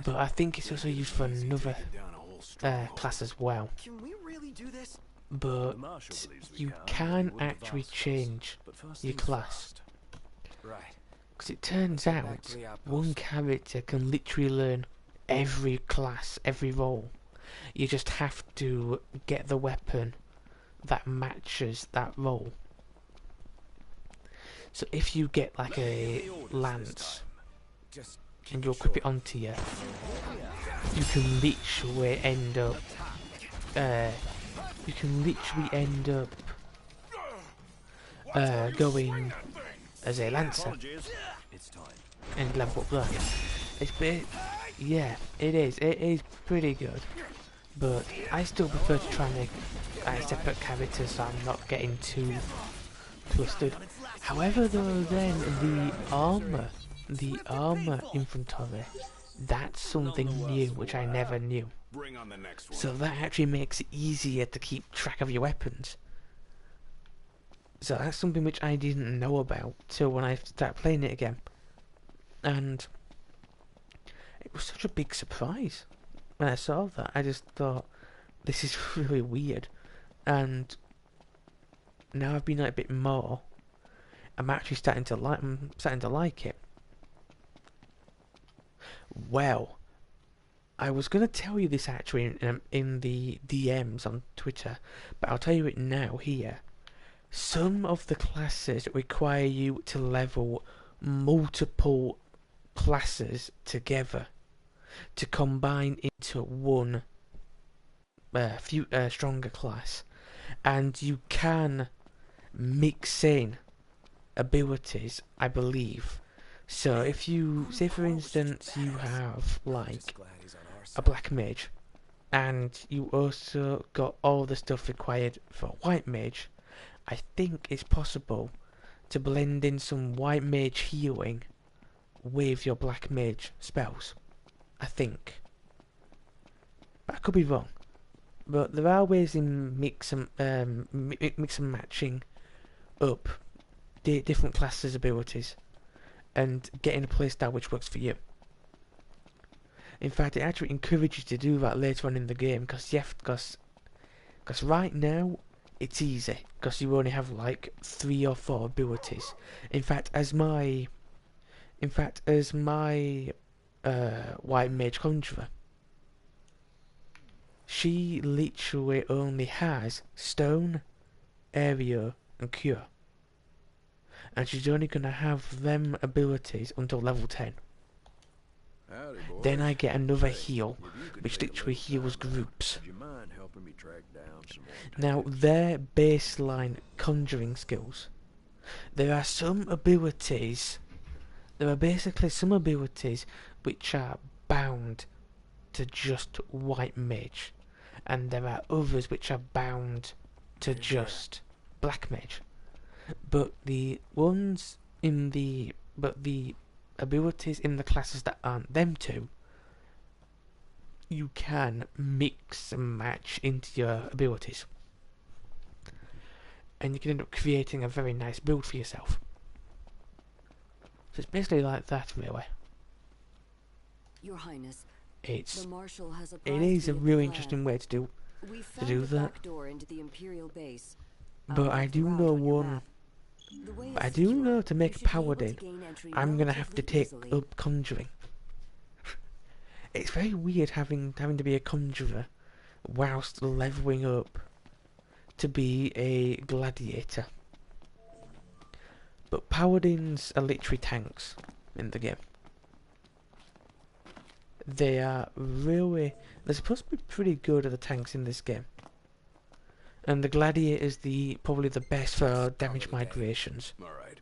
but I think it's also used for another class as well. Can we really do this? But you can actually change your class. Right. Because it turns out one character can literally learn every class, every role. You just have to get the weapon that matches that role. So if you get like a lance and you equip it onto you, you can literally end up going as a lancer and level up there. Yeah, it is pretty good, but I still prefer to try and make separate characters so I'm not getting too twisted. However though, then the armor inventory, that's something new which I never knew. So that actually makes it easier to keep track of your weapons. So that's something which I didn't know about till when I started playing it again. And it was such a big surprise when I saw that. I just thought, this is really weird. And now I've been at it a bit more, I'm actually starting to like it. Well, I was going to tell you this actually in the DMs on Twitter, but I'll tell you it now here. Some of the classes require you to level multiple classes together to combine into one stronger class, and you can mix in abilities, I believe. So if you say for instance you have like a black mage and you also got all the stuff required for a white mage, I think it's possible to blend in some white mage healing with your black mage spells. I think. But I could be wrong. But there are ways in mix and matching up different classes' abilities and getting a playstyle which works for you. In fact, it actually encourages you to do that later on in the game because right now it's easy because you only have like 3 or 4 abilities. In fact, as my white mage conjurer, she literally only has stone, area, and cure. And she's only going to have them abilities until level 10. Howdy, boys. Then I get another Say, heal, if you could which take a literally little heals time out, groups. would you mind helping me track down some more Now, their baseline conjuring skills. There are some abilities. There are basically some abilities which are bound to just white mage, and there are others which are bound to just black mage. But the abilities in the classes that aren't them two, you can mix and match into your abilities. And you can end up creating a very nice build for yourself. So it's basically like that, really. Your Highness, It the Marshal has is a apprised me of the really plan. interesting way to do We found do a that. back door into the Imperial base. But I'll I mark the do route know on your one. map. The way But is I do secure. know to make You a should be able to paladin, gain entry I'm gonna have to relatively take easily. up conjuring. It's very weird having to be a conjurer whilst leveling up to be a gladiator. But paladins are literally tanks in the game. They're supposed to be pretty good at the tanks in this game. And the gladiator is probably the best for damage migrations. All right.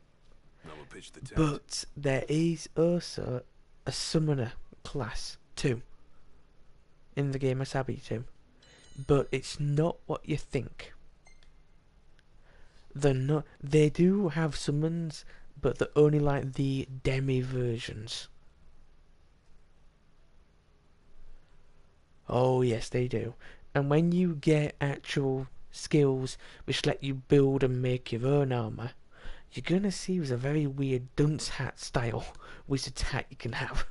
Now we'll pitch the tent. But there is also a summoner class too in the game, Asabi too. But it's not what you think. They're not. They do have summons, but they're only like the demi versions. Oh yes, they do. And when you get actual skills which let you build and make your own armor, you're gonna see there's a very weird dunce hat style wizard's hat you can have.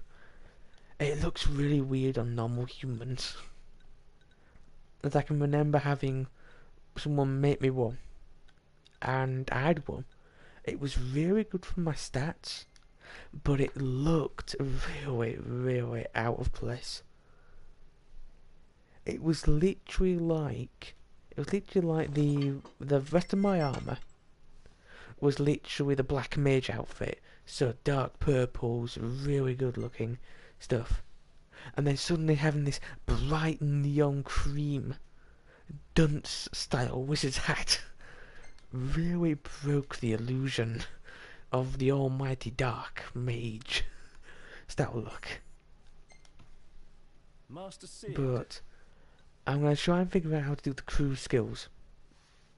It looks really weird on normal humans. As I can remember having someone make me one, and I had one. It was really good for my stats, but it looked really, really out of place. It was literally like the rest of my armor was literally the black mage outfit, so dark purples, really good looking stuff, and then suddenly having this bright neon cream dunce style wizard's hat really broke the illusion of the almighty dark mage style look. Master Seed. But I'm going to try and figure out how to do the crew skills.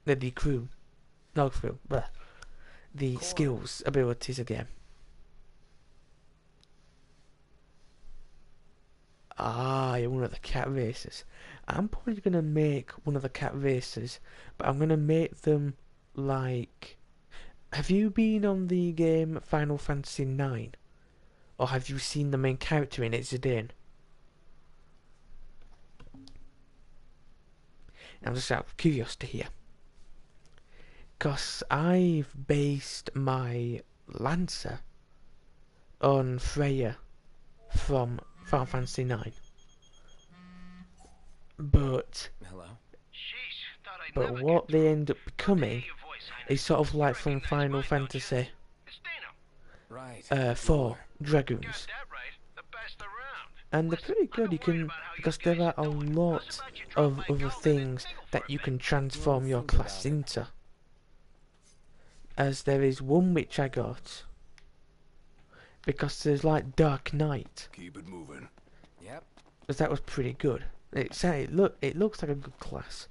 The skills abilities again. Ah, you're one of the cat racers. I'm probably going to make one of the cat racers, but I'm going to make them like... Have you been on the game Final Fantasy IX? Or have you seen the main character in it, Zidane? I'm just out of curiosity here. Because I've based my Lancer on Freya from Final Fantasy IX. But what they end up becoming is sort of like from Final Fantasy 4 Dragoons. And they're pretty good, because there are a lot of other things that you can transform your class into. As there is one which I got, because there's like Dark Knight. Keep it moving. Yep. Because that was pretty good. It looks like a good class.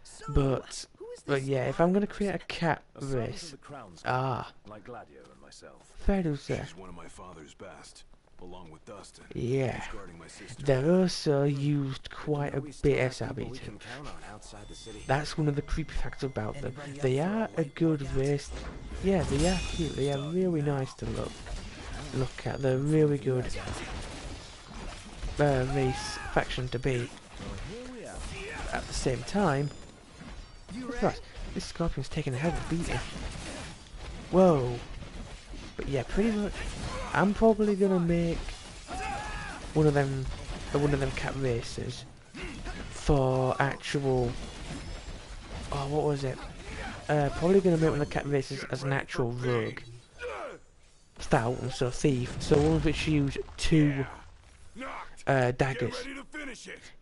So, But who is But yeah, if I'm gonna create a cat A son race, to the Crown School, ah, like Gladio and myself. fair to say, She's one of my father's best, along with Dustin. yeah, He's guarding my sister. they're also used quite a We still bit, have SRB people we too. can count on outside the city. That's one of the creepy facts about them. Anybody up They for a are a white good workout? race. Yeah, they are cute. They are really nice to look at. They're really good race faction to be. At the same time, Christ, this scorpion's taking a head of beating. Whoa! But yeah, pretty much, I'm probably gonna make one of them cat races for actual. Oh, what was it? Probably gonna make one of the cat races as an actual rogue style, so thief. So one which use two daggers,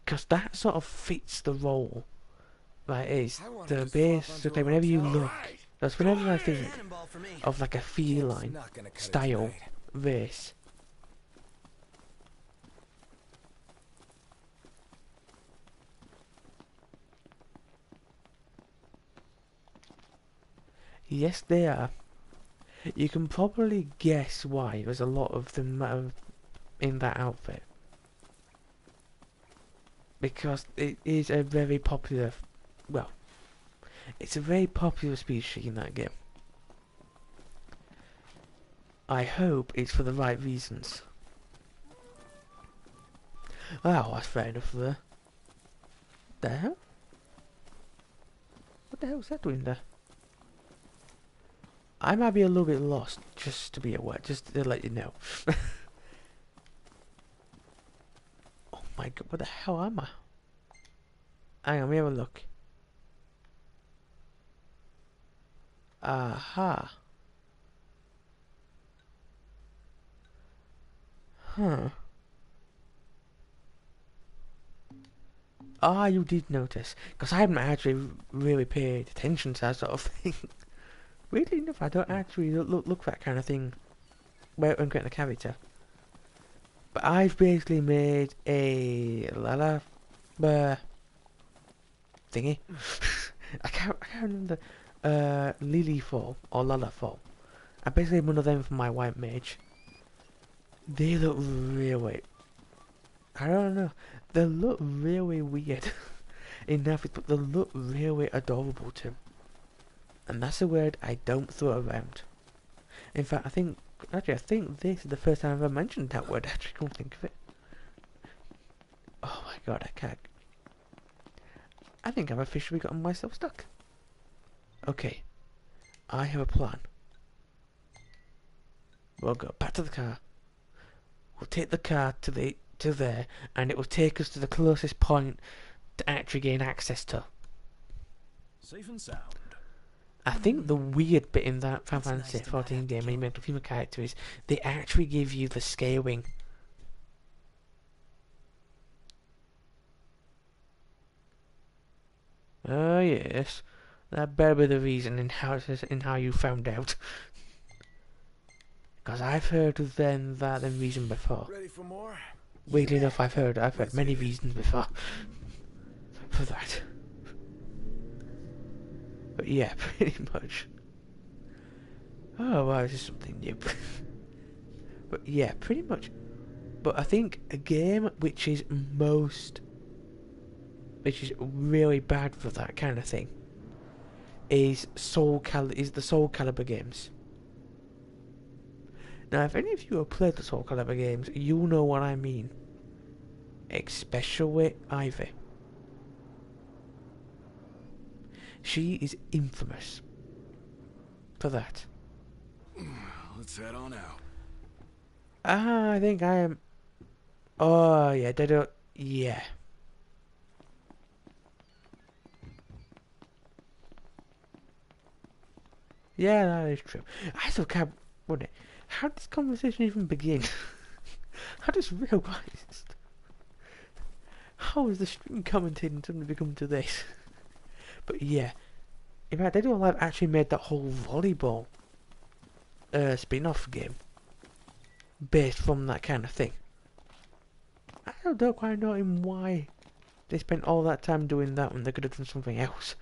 because that sort of fits the role. Like it is the basically whenever you look, that's whenever I think Cannonball for me. of like a feline Not gonna cut it style tonight. race. Yes, they are. You can probably guess why there's a lot of them in that outfit. Because it is a very popular, well, it's a very popular species in that game. I hope it's for the right reasons. Oh, that's fair enough there. The hell? What the hell was that doing there? I might be a little bit lost, just to be aware, just to let you know. Oh my god, what the hell am I? Hang on, let me have a look. Aha. Huh. Ah, you did notice, because I haven't actually really paid attention to that sort of thing. Weirdly enough, I don't actually look for that kind of thing when creating a character. But I've basically made a thingy. I can't remember. Lily Fall or Lala Fall. I basically made one of them for my white mage. They look really, I don't know. They look really weird in outfits, but they look really adorable too. And that's a word I don't throw around. In fact, I think this is the first time I've ever mentioned that word. Actually, can't think of it. Oh my god, I can't. I think I've officially gotten myself stuck. Okay, I have a plan. We'll go back to the car. We'll take the car to there, and it will take us to the closest point to actually gain access to. Safe and sound. I think the weird bit in that Final Fantasy XIV game when you make a female character is they actually give you the scaling. Oh yes, that better be the reason in how you found out. Because I've heard then that reason before. Ready for more? Weirdly enough, I've heard many reasons before for that. But yeah, pretty much. Oh wow, this is something new. But yeah, pretty much. But I think a game which is really bad for that kind of thing is the Soul Calibur games. Now, if any of you have played the Soul Calibur games, you'll know what I mean. Especially Ivy. She is infamous for that. Let's head on out. I think I am. Oh yeah, they don't. Yeah. Yeah, that is true. I still can't. Wouldn't it? How did this conversation even begin? I just realised. How is the stream commentating suddenly become to this? But yeah. In fact, they don't actually made that whole volleyball spin-off game based from that kind of thing. I don't quite know why they spent all that time doing that when they could have done something else.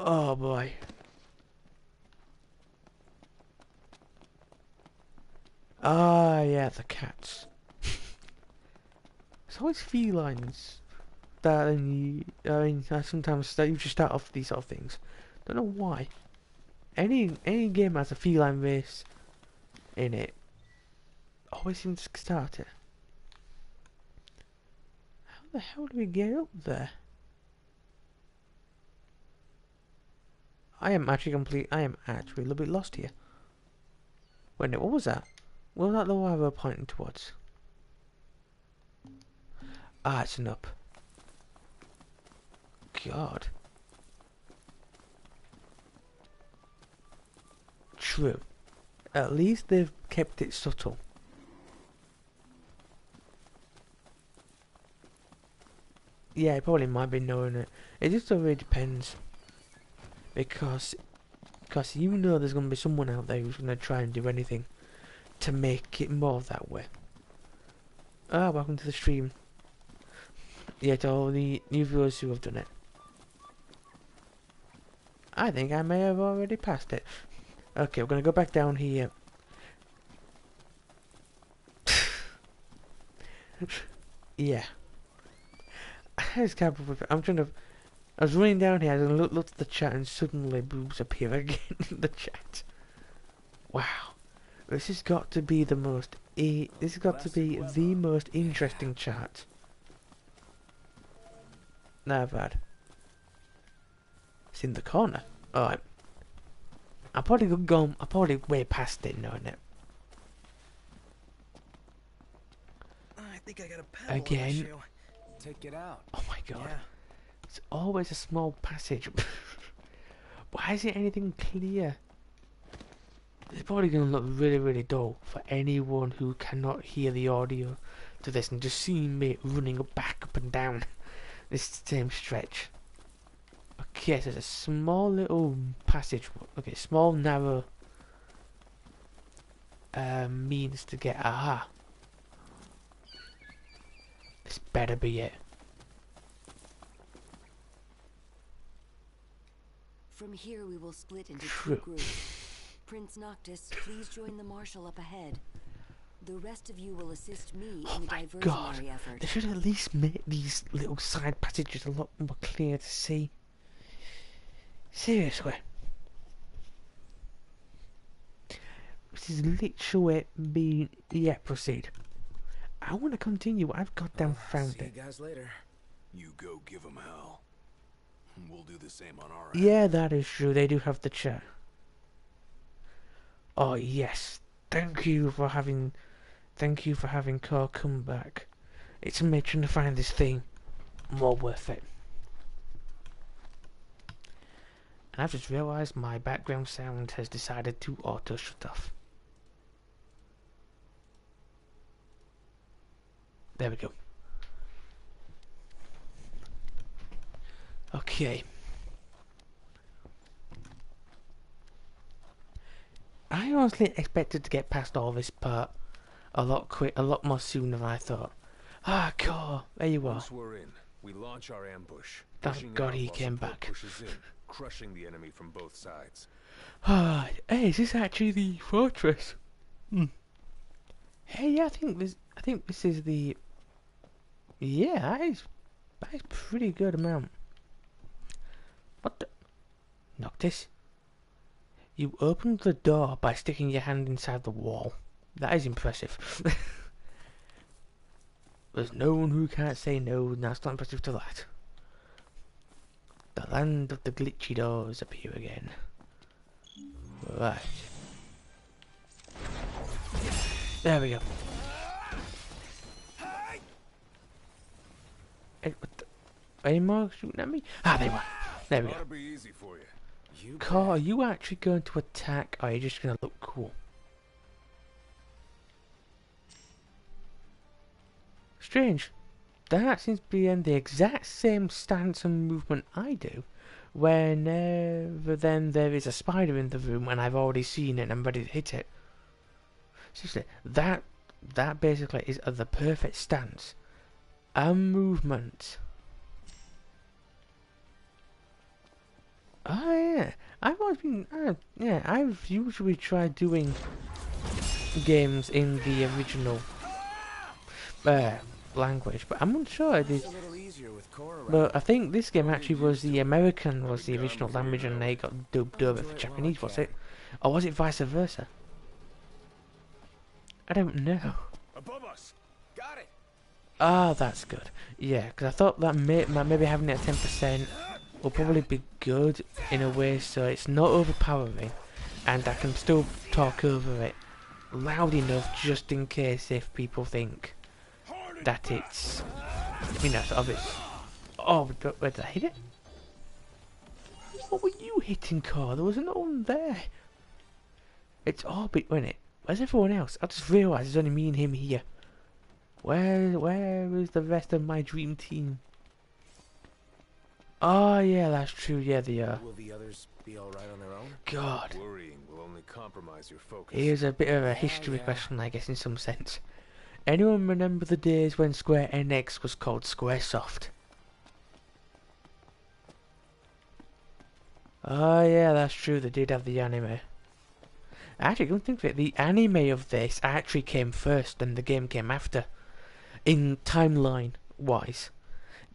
Oh boy. Ah, yeah, the cats. It's always felines that I sometimes that usually start off these sort of things. Don't know why. Any game has a feline race in it. Always seems to start it. How the hell do we get up there? I am actually a little bit lost here. Wait, no, what was that? What was that the one we were pointing towards? Ah, it's an up. God. True. At least they've kept it subtle. Yeah, it probably might be knowing it. It just really depends. Because you know there's going to be someone out there who's going to try and do anything to make it more that way. Ah, welcome to the stream. Yeah, to all the new viewers who have done it. I think I may have already passed it. Okay, we're going to go back down here. Yeah. I'm trying to... I was running down here and looked at the chat and suddenly boobs appear again in the chat. Wow. This has got to be the most... This has got to be the most interesting chat. Not bad. It's in the corner. Alright. I'm probably way past it knowing it. I think I got a pebble in my Again. shoe. Take it out. Oh my god. Yeah. It's always a small passage. Why isn't anything clear? It's probably going to look really, really dull for anyone who cannot hear the audio to this and just seeing me running up and down this same stretch. Okay, so there's a small little passage. Okay, small, narrow means to get. Aha. This better be it. From here we will split into True. two groups. Prince Noctis, please join the marshal up ahead. The rest of you will assist me Oh in the my god. diversionary effort. They should at least make these little side passages a lot more clear to see. Seriously. This is literally being... Yeah, proceed. I want to continue. I've goddamn found See it. you guys later. You go give them hell. We'll do the same on our end. Yeah, that is true. They do have the chat. Oh yes. Thank you for having Carl come back. It's me trying to find this thing more worth it. And I've just realised my background sound has decided to auto shut off. There we go. Okay. I honestly expected to get past all this part a lot more sooner than I thought. Ah, cool. There you are. Once we're in, we launch our ambush. Thank pushing God out he while came support back. Pushes in, crushing the enemy from both sides. Ah, hey, is this actually the fortress? Hey, yeah, I think this is the... Yeah, that is pretty good amount. What the... Noctis? You opened the door by sticking your hand inside the wall. That is impressive. There's no one who can't say no, and that's not impressive to that. The land of the glitchy doors appear again. Right. There we go. Hey, what the... Any more shooting at me? Ah, they were. There we go. Ought to be easy for you. Carl, are you actually going to attack, or are you just going to look cool? Strange. That seems to be in the exact same stance and movement I do. Whenever then there is a spider in the room and I've already seen it and I'm ready to hit it. Seriously, that basically is the perfect stance and movement. Oh yeah, I've always been. Yeah, I've usually tried doing games in the original language, but I'm unsure I did. It's a little easier with Cora around. But I think this game actually was the American Have was a the gun original before you language, and know they it. got dubbed I'll over enjoy for it while I Japanese. Was can. it, or was it vice versa? I don't know. Above us. Got it. Ah, that's good. Yeah, because I thought that maybe having it at 10% will probably be good in a way, so it's not overpowering, and I can still talk over it loud enough just in case if people think that it's, you know, sort of it's. Oh, where did I hit it? What were you hitting, Car? There was no one there. It's Orbit, wasn't it? Where's everyone else? I just realised there's only me and him here. Where is the rest of my dream team? Oh yeah, that's true. Yeah, they are. Will the others be all right on their own? God, Worrying will only compromise your focus. here's a bit of a history question, I guess, in some sense. Anyone remember the days when Square Enix was called Squaresoft? Oh yeah, that's true. They did have the anime. Actually, don't think of it. The anime of this actually came first, and the game came after. In timeline wise,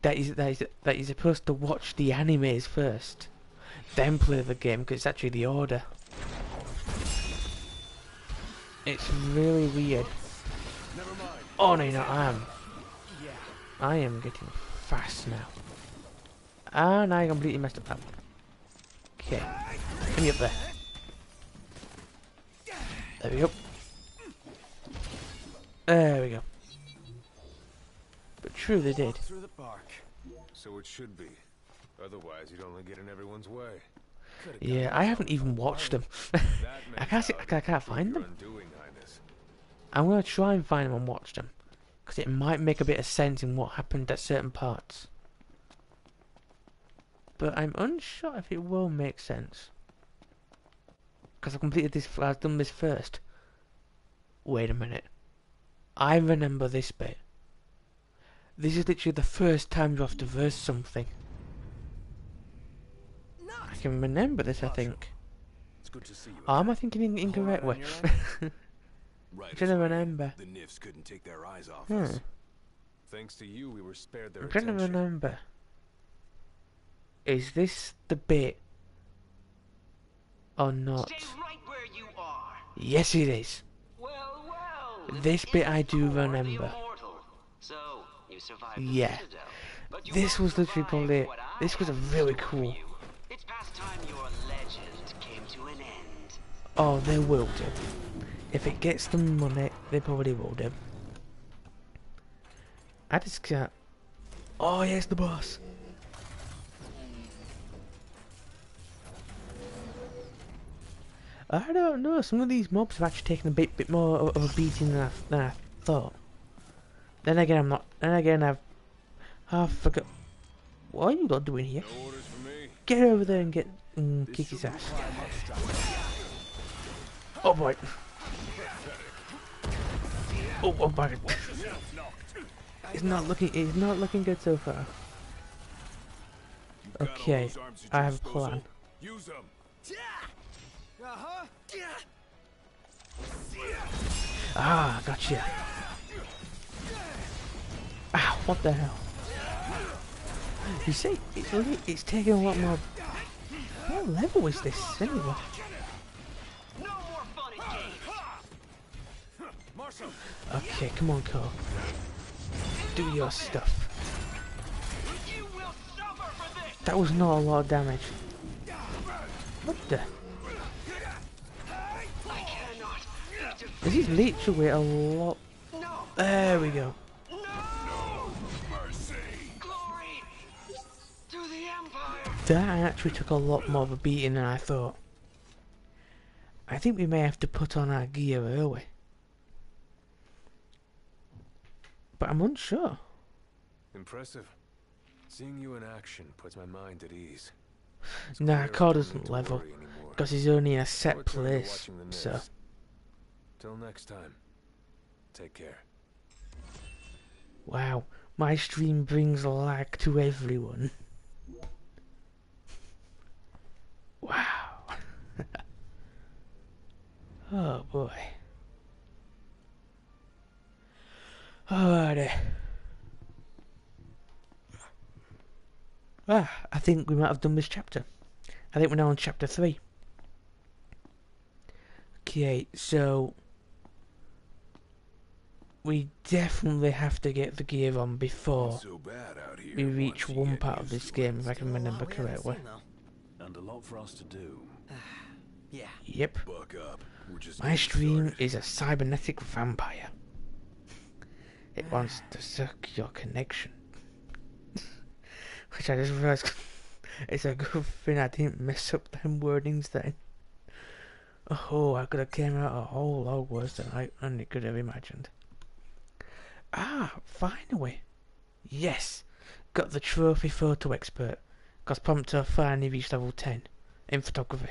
that is supposed to watch the animes first, then play the game, because it's actually the order. It's really weird. Oh no, I am getting fast now. And I completely messed up that. Okay, get me up there. There we go. There we go. But true, they did. Through the bark. So it should be. Otherwise, you'd only get in everyone's way. Yeah, I haven't even watched them. I can't see, I can't find them. Undoing, Highness. I'm gonna try and find them and watch them, because it might make a bit of sense in what happened at certain parts. But I'm unsure if it will make sense, because I've completed this. I've done this first. Wait a minute. I remember this bit. This is literally the first time you have to verse something. I can remember this, I think. It's good to see you. Or am I thinking in the incorrect way? Right. I'm trying to remember. The Nifs couldn't take their eyes off Hmm. us. Thanks to you, we were spared their I'm trying to attention. remember. Is this the bit or not? Stay right where you are. Yes, it is. Well, well. This bit I do Core the remember. immortal. So, you survived the Yeah. Citadel, but you This won't was literally survive probably. what I This was a have in really store cool. for you. It's past time your legend came to an end. Oh, they will do. If it gets them money, they probably will do. I just can't. Oh, yes, the boss. I don't know. Some of these mobs have actually taken a bit more of a beating than I thought. Then again, I'm not. Then again, I forgot. What are you lot doing here? No orders for me. Get over there and get kick his ass. Oh boy. Oh boy. It's not looking good so far. Okay, I have a plan. Use them. Ah, gotcha. Ow, what the hell? You see, it's taking a lot more. What level is this anyway? No more fun and games. Okay, come on, Cole. Do your stuff. You will suffer for this. That was not a lot of damage. What the? I cannot. This is literally a lot. No. There we go. Glory to the Empire. That actually took a lot more of a beating than I thought. I think we may have to put on our gear early. But I'm unsure. Impressive. Seeing you in action puts my mind at ease. It's Nah, clear I Car don't doesn't need to level. worry anymore. Because he's only in a set Look forward to place. watching the So, Nifs. Till next time. Take care. wow. My stream brings lag to everyone. Oh boy. Alrighty. I think we might have done this chapter. I think we're now on chapter 3. Okay, so we definitely have to get the gear on before So bad out here we reach once you one get part of used this to game, it. if I can Still a lot remember we haven't correctly. seen, though. And a lot for us to do. Yeah. Yep. Buck up. We're just My getting stream started. is a cybernetic vampire. It wants to suck your connection. Which I just realised it's a good thing I didn't mess up them wordings then. Oh, I could have came out a whole lot worse than I only could have imagined. Ah, finally. Yes, got the trophy photo expert. Got prompter finally reached level 10 in photography.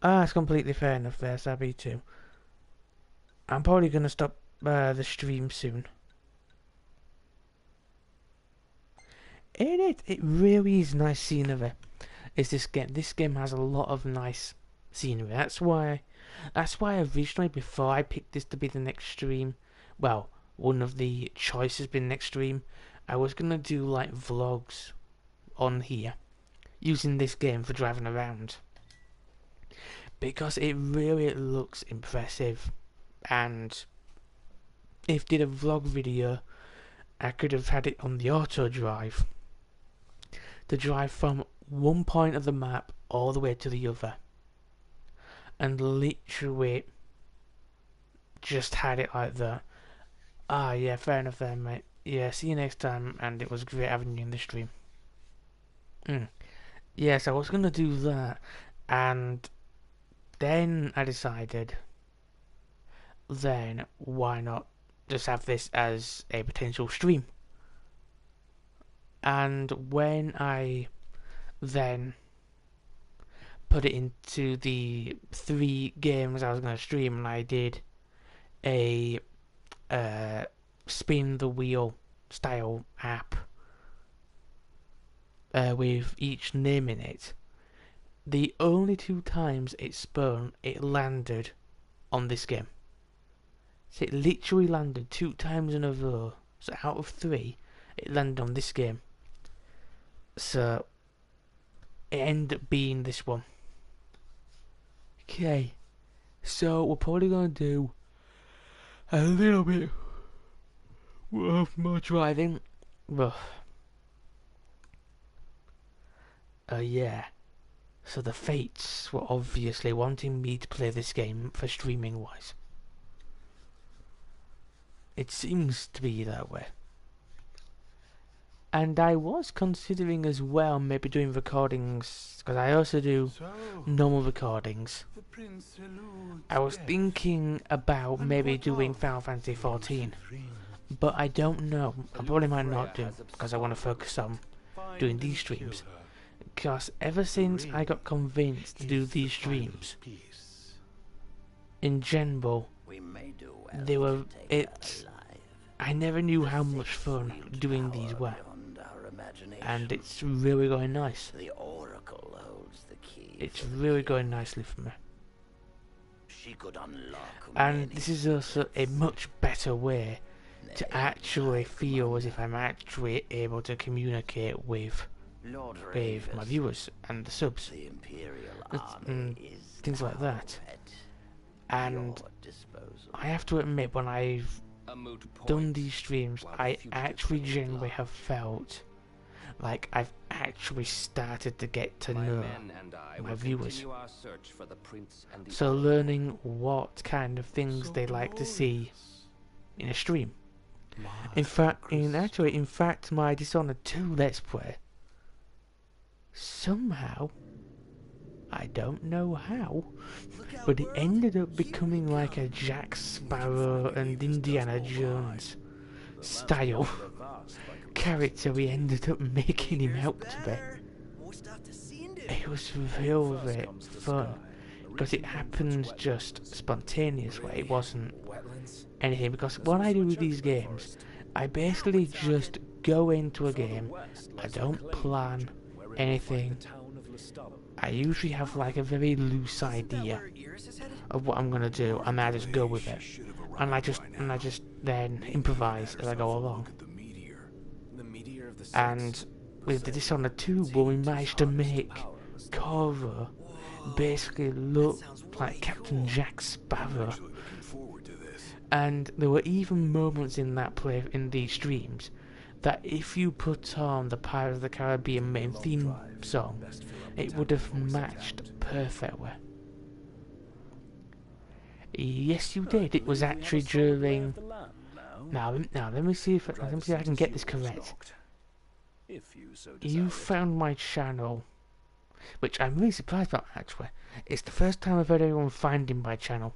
Ah, it's completely fair enough there, Sabby too. I'm probably going to stop the stream soon. It really is nice scenery. Is this game? This game has a lot of nice scenery. That's why originally, before I picked this to be the next stream, well, one of the choices being next stream, I was gonna do like vlogs on here using this game for driving around, because it really looks impressive. And if did a vlog video, I could have had it on the auto drive to drive from one point of the map all the way to the other, and literally just had it like that. Ah, yeah, fair enough then, mate. Yeah, see you next time, and it was great having you in the stream. Yes, I was gonna do that, and then I decided, then why not just have this as a potential stream? And when I then put it into the 3 games I was going to stream, and I did a spin the wheel style app with each name in it, the only 2 times it spun, it landed on this game. So it literally landed 2 times in a row. So out of 3, it landed on this game. So it ended up being this one. Okay, so we're probably gonna do a little bit of more driving. Yeah. So the Fates were obviously wanting me to play this game for streaming wise. It seems to be that way. And I was considering as well maybe doing recordings, because I also do normal recordings. I was thinking about maybe doing Final Fantasy 14, but I don't know. I probably might not do, because I want to focus on doing these streams. Because ever since I got convinced to do these streams, in general, they were I never knew how much fun doing these were, and it's really going nice. It's really going nicely for me. And this is also a much better way to actually feel as if I'm actually able to communicate with my viewers and the subs and things like that. And I have to admit, when I've done these streams, I actually genuinely have felt like I've actually started to get to know my viewers. So learning what kind of things they like to see in a stream. In fact, my Dishonored 2 Let's Play, somehow, I don't know how, but it ended up becoming like a Jack Sparrow and Indiana Jones style character we ended up making him out to be. It was really fun, because it happened just spontaneously. It wasn't anything, because what I do with these games, I basically just go into a game, I don't plan anything, I usually have like a very loose idea of what I'm gonna do, and I just go with it, and I just then improvise as I go along. And with the Dishonored 2, where we managed to make Corvo basically look like Captain Jack Sparrow, and there were even moments in that play in these streams that if you put on the Pirates of the Caribbean main theme song, it would have matched perfectly. Yes, you did. It was actually during. Now, let me see if I can get this correct. You found my channel, which I'm really surprised about. Actually, it's the first time I've heard anyone finding my channel.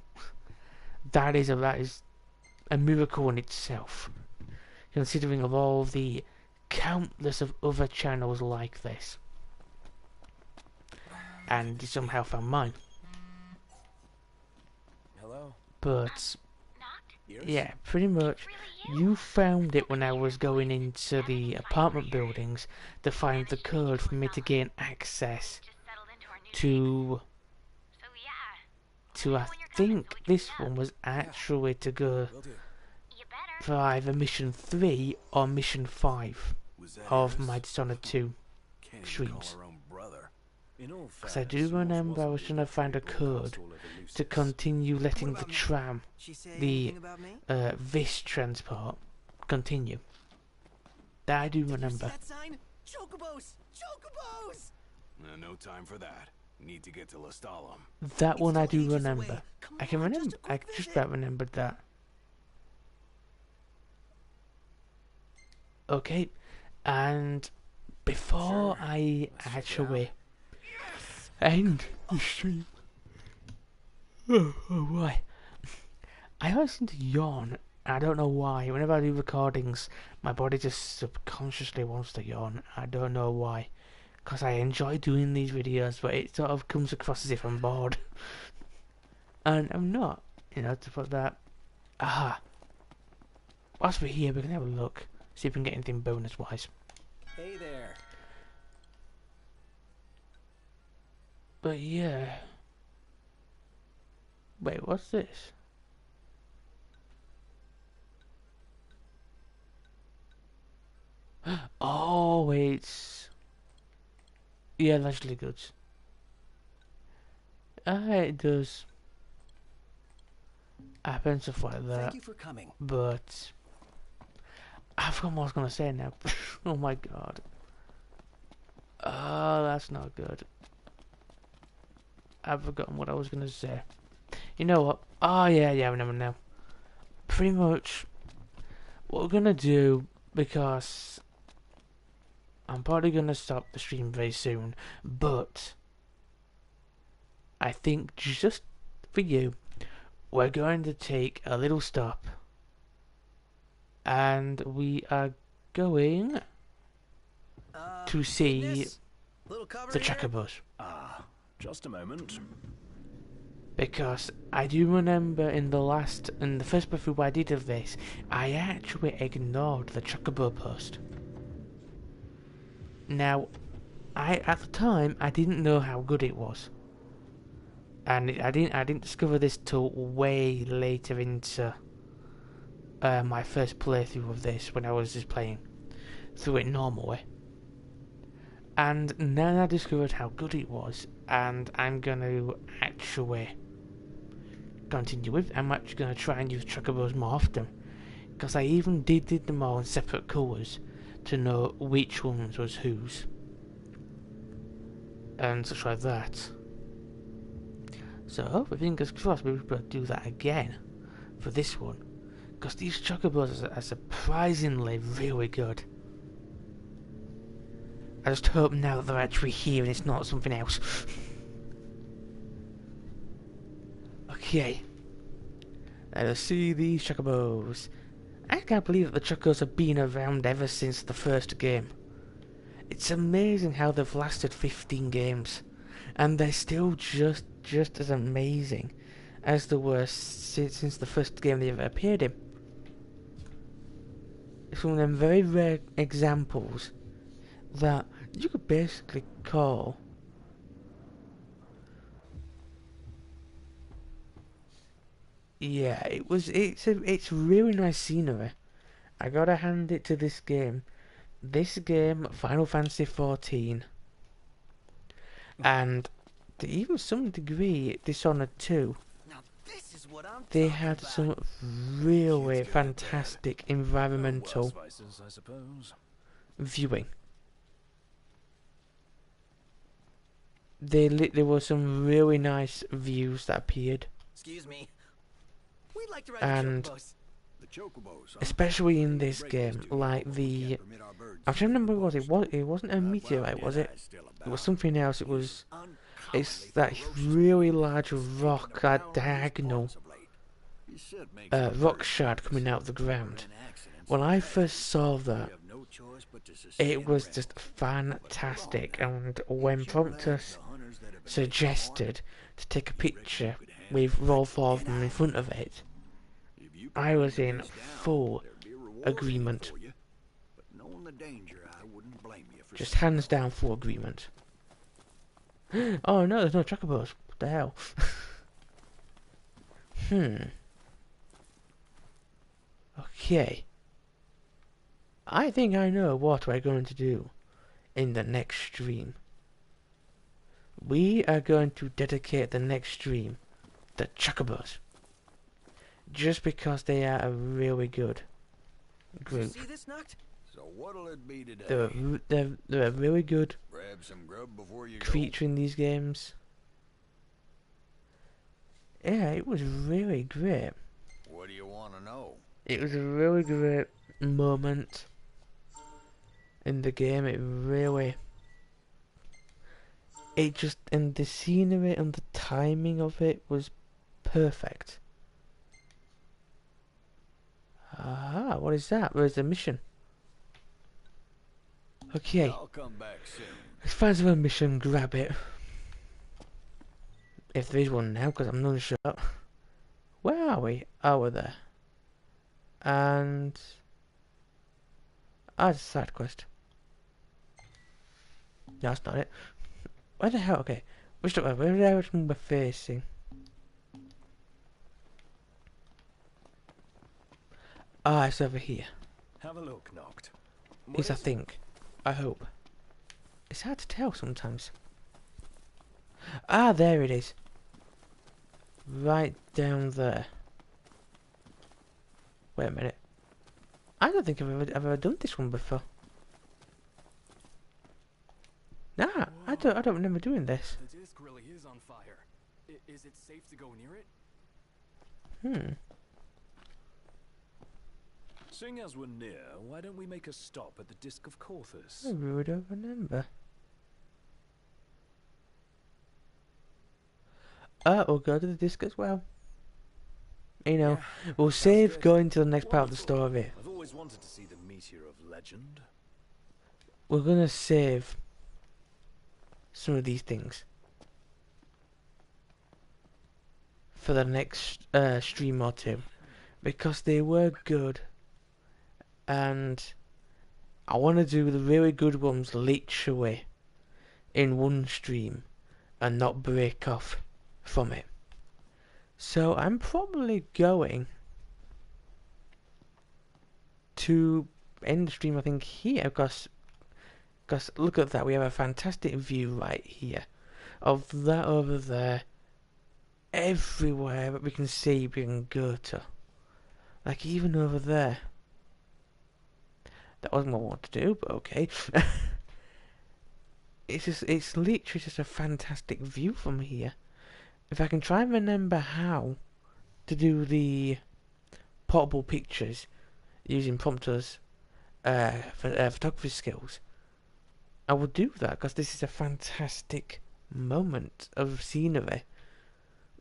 That is a miracle in itself, considering of all the countless of other channels like this, and you somehow found mine. Hello? But yeah, pretty much you found it when I was going into the apartment buildings to find the code for me to gain access to I think this one was actually to go for either mission 3 or mission 5 of my Dishonored 2 streams. Because I do remember I was trying to find a code to continue letting the tram, the this transport, continue. That I do remember. No time for that. Need to get to Lestalem. That one I do remember. I can remember. I just about remembered that. Okay, and before I actually end the stream, why? I always seem to yawn. I don't know why. Whenever I do recordings, my body just subconsciously wants to yawn. I don't know why. Because I enjoy doing these videos, but it sort of comes across as if I'm bored. And I'm not, to put that. Aha. Whilst we're here, we can have a look. See if we can get anything bonus-wise. Hey there. But yeah. Wait, what's this? Oh, it's... Yeah, allegedly goods. It does happen, stuff like that. Thank you for coming. But I forgot what I was gonna say now. Oh my god. Oh, that's not good. I've forgotten what I was gonna say. You know what? Oh yeah, I remember now. Pretty much what we're gonna do, because I'm probably gonna stop the stream very soon, but I think just for you, we're going to take a little stop, and we are going to see the chocobos. Just a moment. Because I do remember in the first playthrough I did of this, I actually ignored the chocobo post. Now, at the time I didn't know how good it was, and I didn't discover this till way later into my first playthrough of this, when I was just playing through it normally. And now I discovered how good it was, and I'm gonna actually continue with. I'm actually gonna try and use chocobos more often, because I even did them all in separate colours to know which ones was whose, and such like that. So, fingers crossed, we'll be able to do that again for this one, because these chocobos are surprisingly really good. I just hope now that they're actually here and it's not something else. Okay. Let's see these chocobos. I can't believe that the chocobos have been around ever since the first game. It's amazing how they've lasted 15 games, and they're still just as amazing as they were since the first game they ever appeared in. It's one of them very rare examples that you could basically call yeah, it's really nice scenery. I gotta hand it to this game. This game, Final Fantasy 14, and to even some degree, Dishonored 2, Now this is what I'm they talking had about. some really Kids get it fantastic environmental Worse vices, I suppose. viewing. There were some really nice views that appeared, Excuse me. We'd like to ride and the chocobos. The chocobos, huh? especially in They this break game, these two like locals. We the can't permit our birds I'm to trying to leave remember the what it post. was. It wasn't a meteorite, was it? It was something else. It was. It's that really large rock, that diagonal rock shard coming out of the ground. When I first saw that, it was just fantastic. And when Promptus suggested to take a picture with all four of them in front of it, I was in full agreement. Just hands down full agreement. Oh no, there's no chocobos. What the hell? Okay. I think I know what we're going to do in the next stream. We are going to dedicate the next stream to chocobos. Just because they are a really good group. See this knocked? So what'll it be today? They're a really good Grab some grub before you creature in these games. Yeah, it was really great. go. What do you want to know? It was a really great moment in the game. It just, and the scenery and the timing of it was perfect. Ah, what is that? Where's the mission? Okay, I'll come back soon. let's find some mission, grab it. If there is one now, because I'm not sure. Where are we? Oh, we're there. And... it's a side quest. No, that's not it. Where the hell? Okay. Where the direction we're facing? It's over here. Have a look, Noct. At least I think. I hope. It's hard to tell sometimes. There it is. Right down there. Wait a minute. I don't think I've ever done this one before. Nah, I don't remember doing this. The disc really is on fire. Is it safe to go near it? Seeing as we're near, why don't we make a stop at the Disc of Corthus? I really don't remember. We'll go to the disc as well. You know, we'll save going to the next part of the story. I've always wanted to see the meteor of legend. We're gonna save some of these things for the next stream or two, because they were good, and I want to do the really good ones literally in one stream and not break off from it. So I'm probably going to end the stream, I think, here, because look at that, we have a fantastic view right here of that over there, everywhere that we can see, we can go to, like even over there. That wasn't what I wanted to do, but okay. It's literally just a fantastic view from here. If I can try and remember how to do the portable pictures using prompters for photography skills, I would do that, because this is a fantastic moment of scenery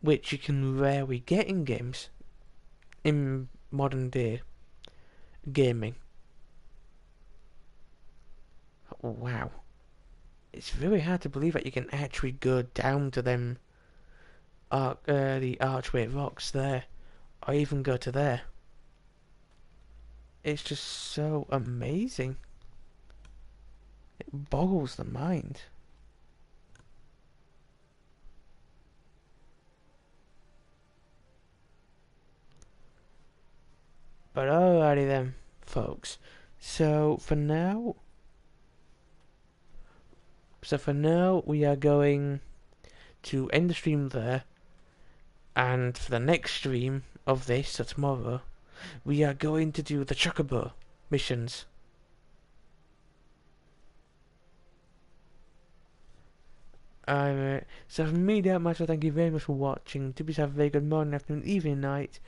which you can rarely get in games, in modern day gaming. Wow. It's really hard to believe that you can actually go down to them the archway rocks there, or even go to there. It's just so amazing. It boggles the mind. But alrighty then, folks. So for now, we are going to end the stream there. And for the next stream of this, so tomorrow, we are going to do the Chocobo missions. So from me, that much, thank you very much for watching. Do please have a very good morning, afternoon, evening, night.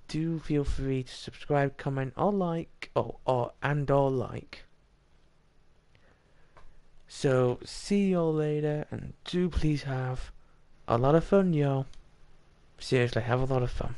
Do feel free to subscribe, comment, or like, or like. So see you all later, and do please have a lot of fun, yo. Seriously, have a lot of fun.